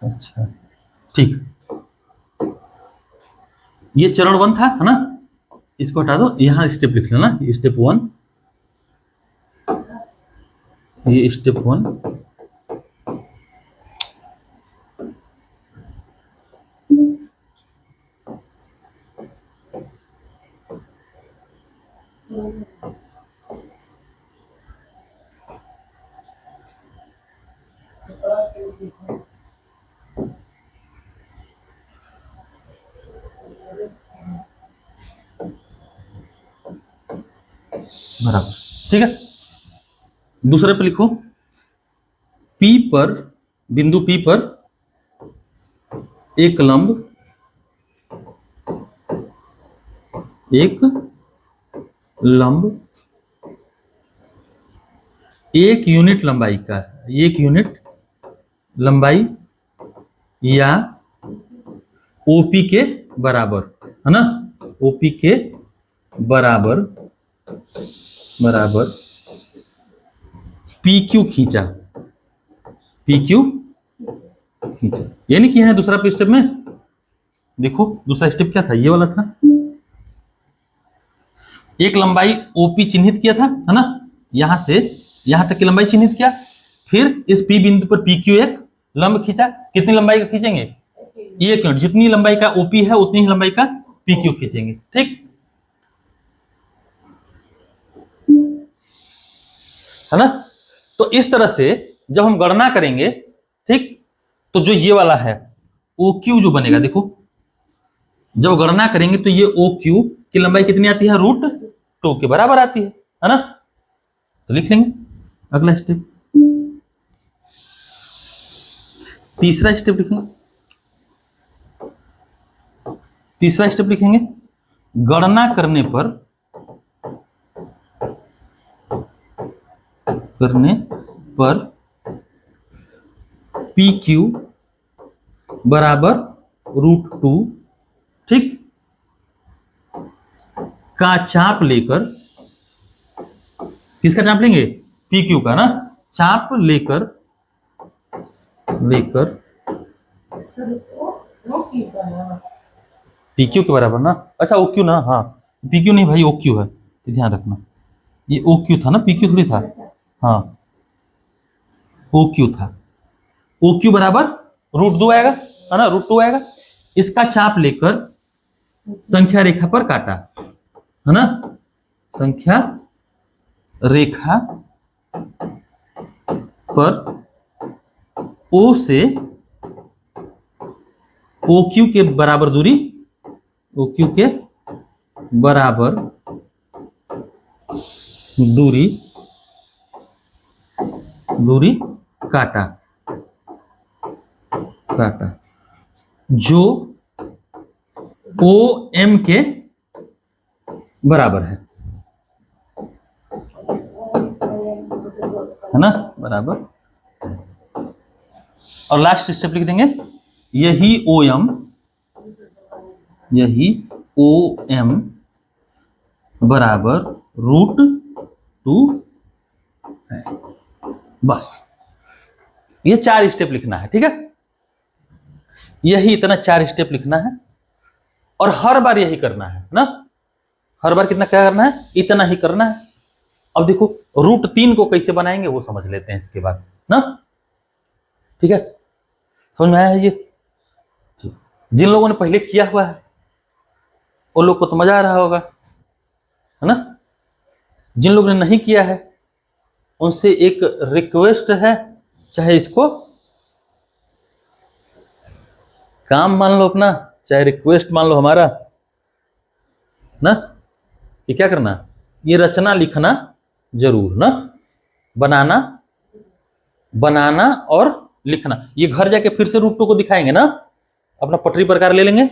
अच्छा ठीक, ये चरण 1 था, है ना, इसको हटा दो, यहां स्टेप लिख लेना, ये स्टेप 1, ये स्टेप 1। बराबर, ठीक है। दूसरे पे लिखो, P पर, बिंदु P पर एक लंब 1 यूनिट लंबाई का, 1 यूनिट लंबाई या OP के बराबर, है ना, OP के बराबर PQ खींचा, PQ खींचा। यानी कि है दूसरा स्टेप में, देखो दूसरा स्टेप क्या था, ये वाला था, एक लंबाई OP चिन्हित किया था, है ना, यहां से यहां तक की लंबाई चिन्हित किया, फिर इस P बिंदु पर PQ एक लंब खींचा। कितनी लंबाई का खींचेंगे, 1 यूनिट, जितनी लंबाई का OP है उतनी ही लंबाई का PQ खींचेंगे। ठीक है ना। तो इस तरह से जब हम गणना करेंगे, ठीक, तो जो ये वाला है OQ जो बनेगा, देखो जब गणना करेंगे तो ये OQ की लंबाई कितनी आती है, √2 के बराबर आती है ना। तो लिख लेंगे अगला स्टेप, तीसरा स्टेप लिखेंगे। तीसरा स्टेप लिखेंगे, गणना करने पर PQ बराबर √2, ठीक, का चाप लेकर, किसका चाप लेंगे, PQ का ना, चाप लेकर PQ के बराबर ना, अच्छा OQ ना, हाँ PQ नहीं भाई, OQ है, तो ध्यान रखना, ये OQ था ना, PQ थोड़ी था, हाँ OQ था। OQ बराबर √2 आएगा, है ना, √2 आएगा। इसका चाप लेकर संख्या रेखा पर काटा, है ना, संख्या रेखा पर O से OQ के बराबर दूरी, OQ के बराबर दूरी काटा, जो OM के बराबर है। है ना, बराबर। और लास्ट स्टेप लिख देंगे, यही ओ एम, यही ओ एम बराबर रूट 2 है। बस ये 4 स्टेप लिखना है, ठीक है, यही इतना 4 स्टेप लिखना है और हर बार यही करना है ना, हर बार कितना क्या करना है, इतना ही करना है। अब देखो रूट 3 को कैसे बनाएंगे वो समझ लेते हैं इसके बाद ना, ठीक है, समझ में आया है ये। जिन लोगों ने पहले किया हुआ है उन लोग को तो मजा आ रहा होगा, है ना। जिन लोगों ने नहीं किया है उनसे एक रिक्वेस्ट है, चाहे इसको काम मान लो अपना, चाहे रिक्वेस्ट मान लो हमारा ना, ये क्या करना, ये रचना लिखना जरूर ना, बनाना बनाना और लिखना। ये घर जाके फिर से रूट 2 को दिखाएंगे ना, अपना पटरी प्रकार ले लेंगे,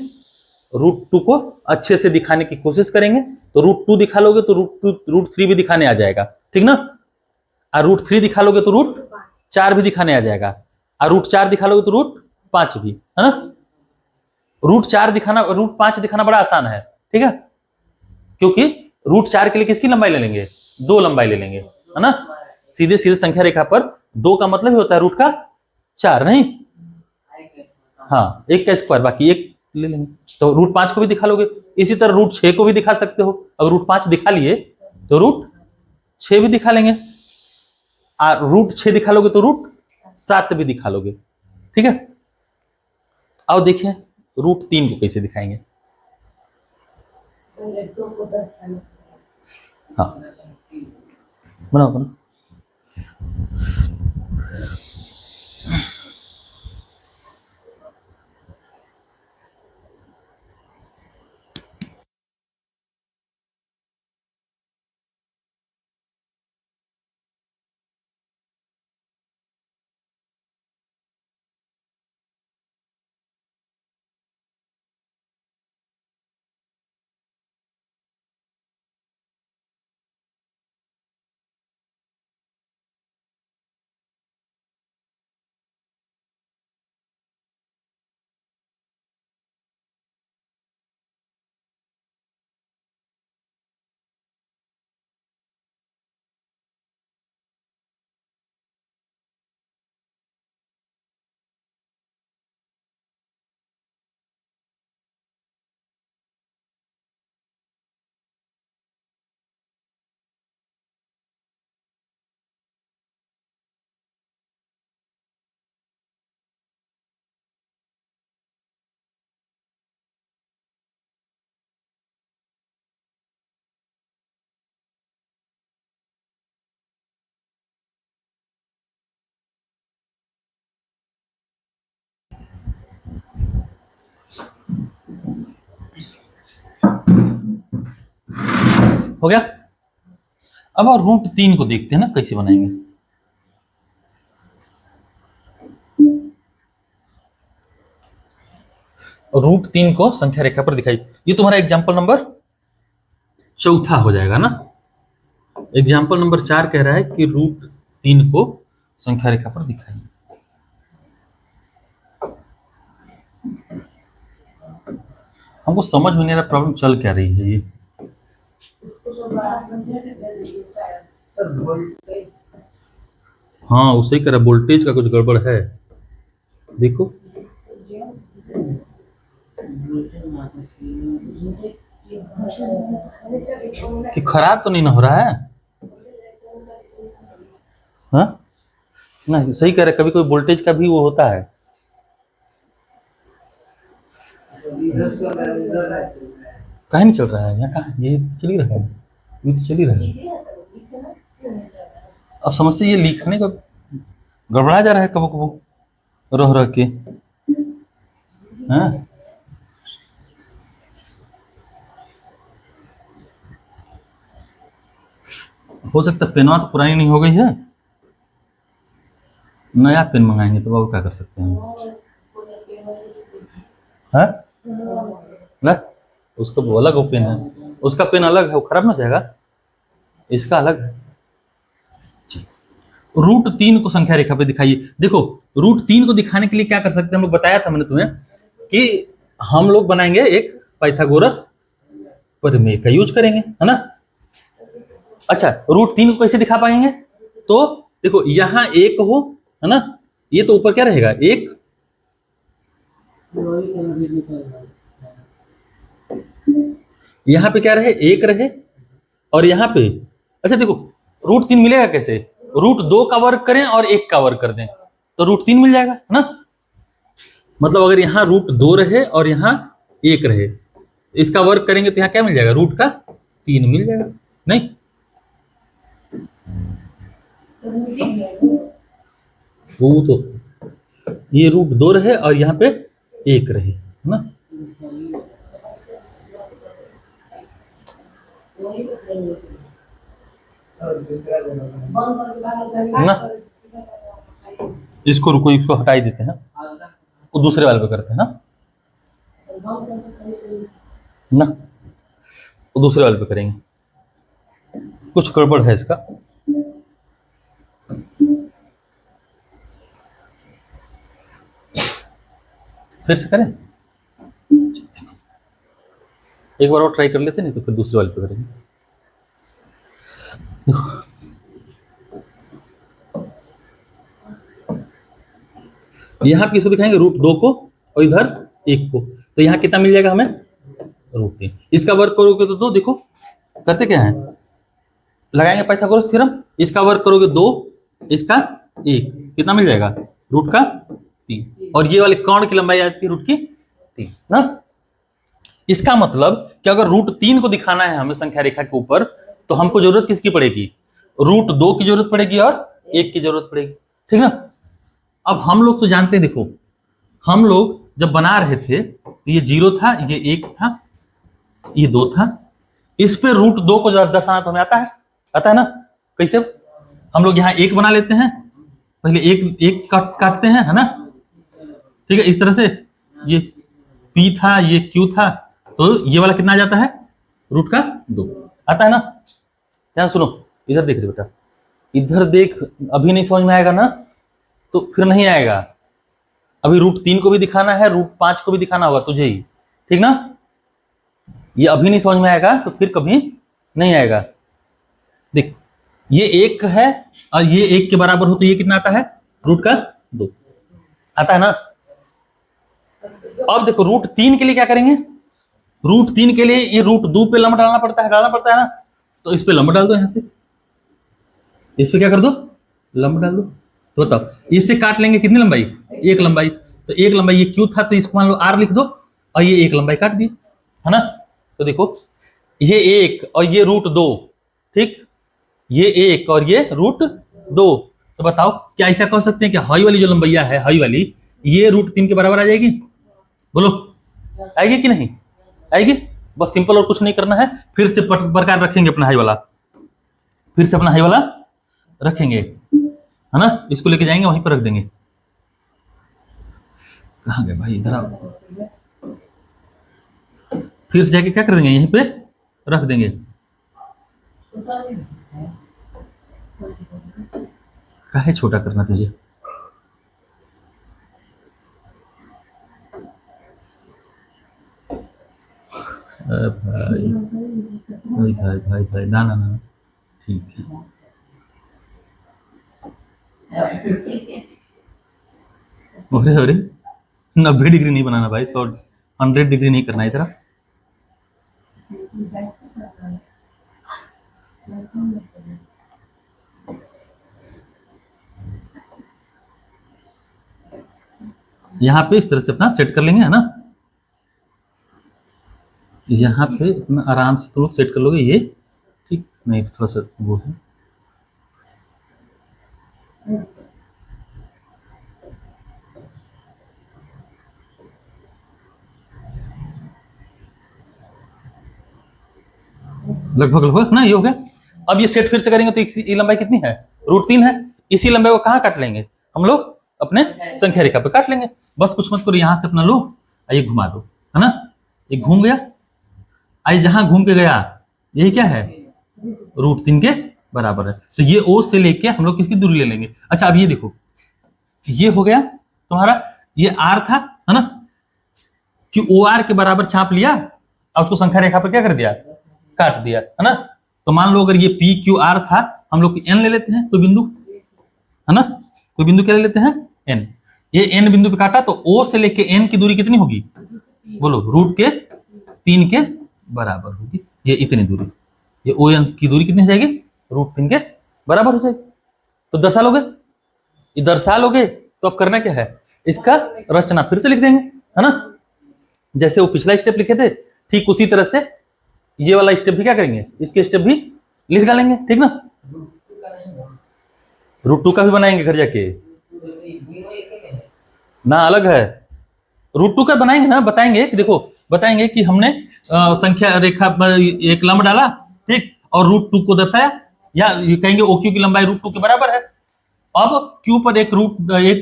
रूट 2 को अच्छे से दिखाने की कोशिश करेंगे, तो रूट 2 दिखा लोगे तो रूट 3 भी दिखाने आ जाएगा, ठीक ना। और रूट 3 दिखा लोगे तो रूट 4 भी दिखाने आ जाएगा, और रूट 4 दिखा लोगे तो रूट 5 भी, है ना। रूट 4 दिखाना, रूट 5 दिखाना बड़ा आसान है, ठीक है, क्योंकि रूट 4 के लिए किसकी लंबाई ले लेंगे, 2 लंबाई ले लेंगे, है ना। सीधे सीधे संख्या रेखा पर 2 का मतलब ही होता है रूट का 4, नहीं, हाँ, 1 का स्क्वायर, बाकी 1 ले लेंगे, तो रूट 5 को भी दिखा लोगे। इसी तरह रूट 6 को भी दिखा सकते हो, अगर रूट 5 दिखा लिए तो रूट 6 भी दिखा लेंगे, और रूट 6 दिखा लोगे तो रूट 7 भी दिखा लोगे, ठीक है। अब देखिए रूट 3 को कैसे दिखाएंगे, हाँ बनाओ बनाओ। हो गया। अब और रूट 3 को देखते हैं ना कैसे बनाएंगे। रूट 3 को संख्या रेखा पर दिखाई, ये तुम्हारा एग्जाम्पल नंबर 4 हो जाएगा ना। एग्जाम्पल नंबर 4 कह रहा है कि रूट 3 को संख्या रेखा पर दिखाइए। हमको समझ में नहीं आ रहा प्रॉब्लम चल क्या रही है ये। हाँ उसे कह रहा वोल्टेज का कुछ गड़बड़ है, देखो कि खराब तो नहीं ना हो रहा है, हाँ ना, सही कह रहे, कभी कोई वोल्टेज का भी वो होता है। कहीं नहीं चल रहा है यहाँ, कहाँ, ये चल ही रहा है, ये तो चल ही रहा है। अब समस्या ये लिखने का गड़बड़ा जा रहा है कबो कबो रह रह के, हाँ हो सकता है पेनवा तो पुरानी नहीं हो गई है, नया पेन मंगाएंगे तो वो क्या कर सकते हैं, हाँ ना, उसका वो अलग वो पेन है, उसका पेन अलग है, वो खराब ना हो जाएगा, इसका अलग है। √3 को संख्या रेखा पे दिखाइए। देखो √3 को दिखाने के लिए क्या कर सकते हैं, हम लोग बताया था मैंने तुम्हें कि हम लोग बनाएंगे एक पाइथागोरस प्रमेय का यूज करेंगे, है ना। अच्छा, √3 को कैसे दिखा पाएंगे, तो देखो यहां एक हो, है ना, ये तो ऊपर क्या रहेगा एक, यहां पे क्या रहे एक रहे, और यहां पे अच्छा देखो √3 मिलेगा कैसे, √2 का वर्ग करें और 1 का वर्ग कर दें तो √3 मिल जाएगा, है ना। मतलब अगर यहाँ √2 रहे और यहाँ 1 रहे, इसका वर्ग करेंगे तो यहाँ क्या मिल जाएगा, √3 मिल जाएगा। नहीं, वो तो ये √2 रहे और यहाँ पे 1 रहे, है ना। ना इसको रुको, इसको हटा ही देते हैं, वो दूसरे वाले पे करते हैं ना, ना वो दूसरे वाले पे करेंगे, कुछ गड़बड़ है इसका। फिर से करें, एक बार और ट्राई कर लेते, नहीं तो फिर दूसरे वाले पे करेंगे। यहाँ पे इसको दिखाएंगे √2 को और इधर 1 को, तो यहाँ कितना मिल जाएगा हमें, √3। इसका वर्ग करोगे तो 2, देखो करते क्या है, लगाएंगे पाइथागोरस थ्योरम, इसका वर्ग करोगे 2, इसका 1, कितना मिल जाएगा, √3, और ये वाले कर्ण की लंबाई आती है √3 ना। इसका मतलब कि अगर √3 को दिखाना है हमें संख्या रेखा के ऊपर, तो हमको जरूरत किसकी पड़ेगी, √2 की जरूरत पड़ेगी और 1 की जरूरत पड़ेगी, ठीक ना। अब हम लोग तो जानते हैं, देखो हम लोग जब बना रहे थे तो ये 0 था, ये 1 था, ये 2 था, इस पे √2 को दर्शाना तो हमें आता है ना। कैसे, हम लोग यहाँ 1 बना लेते हैं, पहले एक काटते हैं, है ना, ठीक है। इस तरह से ये P था, ये Q था, तो ये वाला कितना आ जाता है, √2 आता है ना। ध्यान सुनो, इधर देख रहे बेटा, इधर देख, अभी नहीं समझ में आएगा ना तो फिर नहीं आएगा। अभी √3 को भी दिखाना है, √5 को भी दिखाना होगा तुझे ही, ठीक ना। ये अभी नहीं समझ में आएगा तो फिर कभी नहीं आएगा। देख ये 1 है और ये 1 के बराबर हो तो ये कितना आता है, √2 आता है ना। अब देखो √3 के लिए क्या करेंगे, √3 के लिए ये √2 पे लंब डालना पड़ता है ना, तो इस पे लंब डाल दो, यहां से इस पे क्या कर दो, लंब डाल दो। तो बताओ इससे काट लेंगे कितनी लंबाई, 1 लंबाई, तो 1 लंबाई ये Q था तो इसको मान लो R लिख दो, और ये 1 लंबाई काट दी, है ना। तो देखो ये 1 और ये √2, ठीक, ये 1 और ये √2, तो बताओ क्या ऐसा कह सकते हैं कि हाई वाली जो लंबैया है, हाई वाली, ये √3 के बराबर आ जाएगी, बोलो आएगी कि नहीं आएगी। बस सिंपल और कुछ नहीं करना है, फिर से प्रकार रखेंगे अपना हाई वाला, फिर से अपना हाई वाला रखेंगे, है ना, इसको लेके जाएंगे वहीं पर रख देंगे। कहाँ गए भाई, इधर आओ, फिर से जाके क्या कर देंगे, यहीं पे रख देंगे। काहे छोटा करना तुझे, भाई भाई भाई भाई ना ना ना, ठीक है। अरे 90 डिग्री नहीं बनाना भाई, 100 डिग्री नहीं करना इधर। यहाँ पे इस तरह से अपना सेट कर लेंगे, है ना। यहाँ पे अपना आराम से तुम लोग सेट कर लोगे ये, ठीक, नहीं थोड़ा सा वो है, लगभग ना, ये हो गया। अब ये सेट फिर से करेंगे तो ये लंबाई कितनी है, √3 है, इसी लंबाई को कहाँ काट लेंगे हम लोग, अपने संख्या रेखा पे काट लेंगे। बस कुछ मत करो, यहां से अपना लो, आइए घुमा दो, है ना, ये घूम गया, आइए जहां घूम के गया यही क्या है, √3 के बराबर है। तो ये ओ से लेके हम लोग किसकी दूरी ले लेंगे? अच्छा अब ये देखो, ये हो गया तुम्हारा, ये आर था, है ना, कि ओ आर के बराबर छाप लिया और उसको संख्या रेखा पर क्या कर दिया, काट दिया, है ना। तो मान लो अगर ये पी क्यू आर था, हम लोग एन ले लेते हैं कोई बिंदु, है ना, कोई बिंदु क्या ले लेते हैं, एन। ये एन बिंदु पे काटा तो ओ से लेके एन की दूरी कितनी होगी, बोलो, रूट के 3 के बराबर होगी। ये इतनी दूरी, ये ओ एन की दूरी कितनी हो जाएगी, रूट 3 के बराबर हो जाएगी। तो दर्शा लोगे, ये दर्शा लोगे तो अब करना क्या है, इसका रचना फिर से लिख देंगे, है ना। जैसे वो पिछला स्टेप लिखे थे ठीक उसी तरह से ये वाला स्टेप भी क्या करेंगे, इसके स्टेप भी लिख डालेंगे, ठीक ना। रूट 2 का भी बनाएंगे घर जाके ना, अलग है। रूट 2 का बनाएंगे ना, बताएंगे कि देखो, बताएंगे कि हमने संख्या रेखा पर एक लंब डाला, ठीक, और रूट 2 को दर्शाया, या ये कहेंगे ओ क्यू की लंबाई रूट 2 के बराबर है। अब क्यू पर एक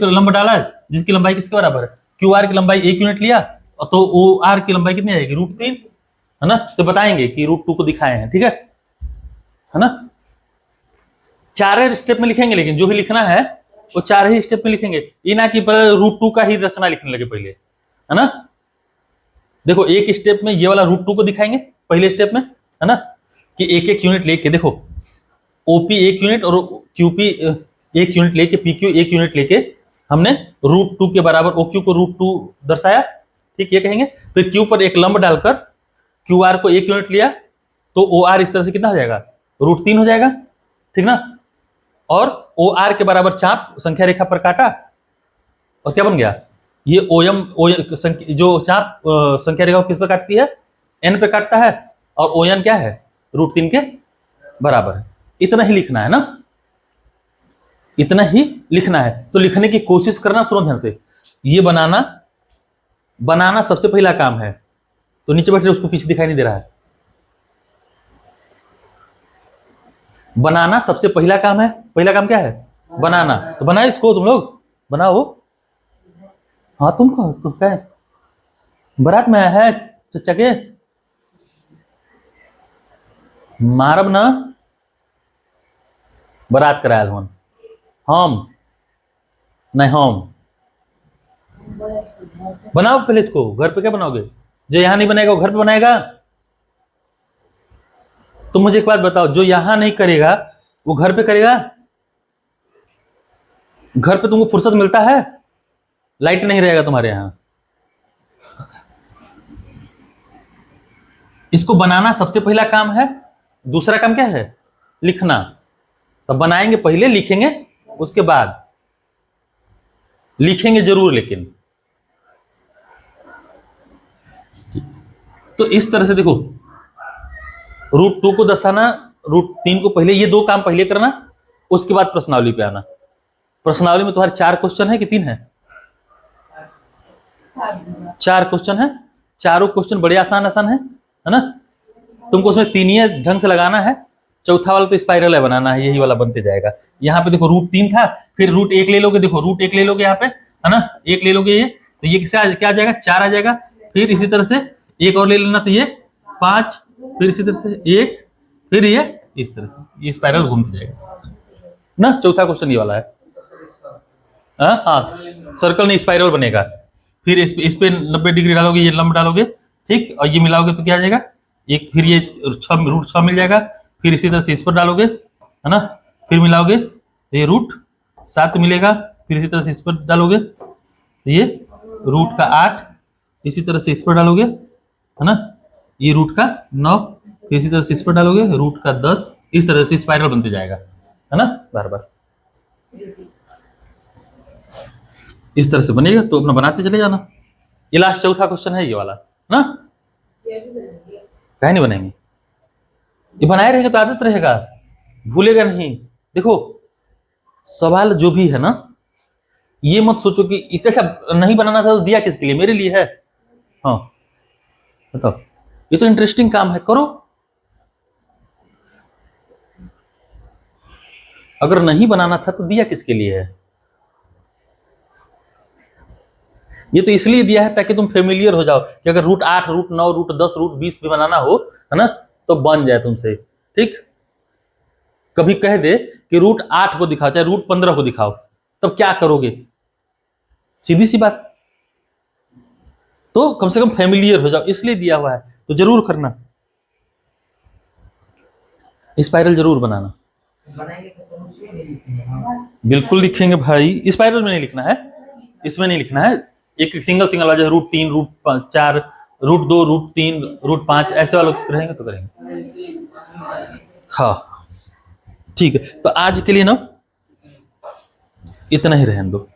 लंब डाला है जिसकी लंबाई किसके बराबर है, क्यू आर की लंबाई 1 यूनिट लिया, तो ओ आर की लंबाई कितनी आएगी, रूट 3, है ना। तो बताएंगे कि रूट 2 को दिखाए हैं, ठीक है ना। चार स्टेप में लिखेंगे, लेकिन जो भी लिखना है वो 4 ही स्टेप में लिखेंगे, ये ना कि रूट 2 का ही रचना लिखने लगे पहले, है ना। देखो एक स्टेप में ये वाला रूट 2 को दिखाएंगे पहले स्टेप में, है ना, कि एक एक यूनिट लेके, देखो ओपी 1 यूनिट और क्यूपी 1 यूनिट लेके, पीक्यू 1 यूनिट लेके हमने रूट 2 के बराबर ओक्यू को रूट 2 दर्शाया, ठीक, ये कहेंगे। फिर क्यू पर एक लंब डालकर क्यू आर को 1 यूनिट लिया, तो ओ आर इस तरह से कितना हो जाएगा, रूट 3 हो जाएगा, ठीक ना। और ओ आर के बराबर चाप संख्या रेखा पर काटा और क्या बन गया, ये ओएम जो चाप संख्या रेखा को किस पर काटती है, एन पे काटता है, और ओ एन क्या है, रूट 3 के बराबर है। इतना ही लिखना है ना, इतना ही लिखना है। तो लिखने की कोशिश करना, सुनो ध्यान से, ये बनाना सबसे पहला काम है। तो नीचे बैठे उसको पीछे दिखाई नहीं दे रहा है, बनाना सबसे पहला काम है। पहला काम क्या है, बनाना। तो बनाए इसको, तुम लोग बनाओ। हाँ तुमको तुम क्या बारात में आया है चचा के, मारब ना, बारात करायल हम नहीं, हम बनाओ पहले इसको। घर पे क्या बनाओगे, जो यहां नहीं बनाएगा वो घर पे बनाएगा। तो मुझे एक बात बताओ, जो यहां नहीं करेगा वो घर पे करेगा? घर पे तुमको फुर्सत मिलता है, लाइट नहीं रहेगा तुम्हारे यहां। इसको बनाना सबसे पहला काम है। दूसरा काम क्या है, लिखना। तो बनाएंगे पहले, लिखेंगे उसके बाद, लिखेंगे जरूर लेकिन। तो इस तरह से देखो, रूट 2 को दर्शाना, रूट 3 को पहले, ये 2 काम पहले करना, उसके बाद प्रश्नावली पे आना। प्रश्नावली में तुम्हारे 4 क्वेश्चन है कि 3 है, 4 क्वेश्चन है। चारों क्वेश्चन बड़े आसान है ना। तुमको उसमें 3 ही ढंग से लगाना है, चौथा वाला तो स्पाइरल है बनाना है, यही वाला बनते जाएगा। यहाँ पे देखो रूट 3 था, फिर रूट 1 ले लोगे, देखो रूट 1 ले लोगे यहाँ पे, है ना, 1 ले लोगे ये, तो ये क्या आ जाएगा, 4 आ जाएगा। फिर इसी तरह से एक और ले लेना, तो ये 5, फिर इसी तरह से 1, फिर ये इस तरह से, ये स्पाइरल घूमते जाएगा ना। चौथा क्वेश्चन ये वाला है, हाँ सर्कल नहीं स्पाइरल बनेगा। फिर इस पे 90 डिग्री डालोगे, ये लंब डालोगे, ठीक, और ये मिलाओगे तो क्या आ जाएगा, एक, फिर ये रूट 6 मिल जाएगा। फिर इसी तरह से इस पर डालोगे, है ना, फिर मिलाओगे तो ये रूट 7 मिलेगा। फिर इसी तरह से इस पर डालोगे तो ये रूट का 8, इसी तरह से इस पर डालोगे, है ना, ये रूट का 9, फिर इसी तरह से इस पर डालोगे रूट का 10। इस तरह से स्पाइरल बनते जाएगा, है ना, बार बार इस तरह से बनेगा। तो अपना बनाते चले जाना। ये लास्ट चौथा क्वेश्चन है ये वाला ना, कहीं नहीं बनाएंगे, ये बनाए रहेंगे तो आदत रहेगा, भूलेगा नहीं। देखो सवाल जो भी है ना, ये मत सोचो कि इससे अच्छा नहीं बनाना था तो दिया किसके लिए, मेरे लिए है। हाँ बताओ, ये तो इंटरेस्टिंग काम है, करो। अगर नहीं बनाना था तो दिया किसके लिए है, ये तो इसलिए दिया है ताकि तुम फेमिलियर हो जाओ कि अगर रूट 8, रूट 9, रूट 10, रूट 20 भी बनाना हो, है ना, तो बन जाए तुमसे, ठीक। कभी कह दे कि रूट 8 को दिखाओ चाहे रूट 15 को दिखाओ, तब क्या करोगे? सीधी सी बात। तो कम से कम फैमिलियर हो जाओ, इसलिए दिया हुआ है तो जरूर करना, स्पाइरल जरूर बनाना। बिल्कुल लिखेंगे भाई, स्पाइरल में नहीं लिखना है, इसमें नहीं लिखना है, एक सिंगल सिंगल आ जाए, root 3, root 4, root 2, root 3, root 5 ऐसे वाले रहेंगे तो करेंगे। हाँ ठीक है, तो आज के लिए ना इतना ही रहने दो।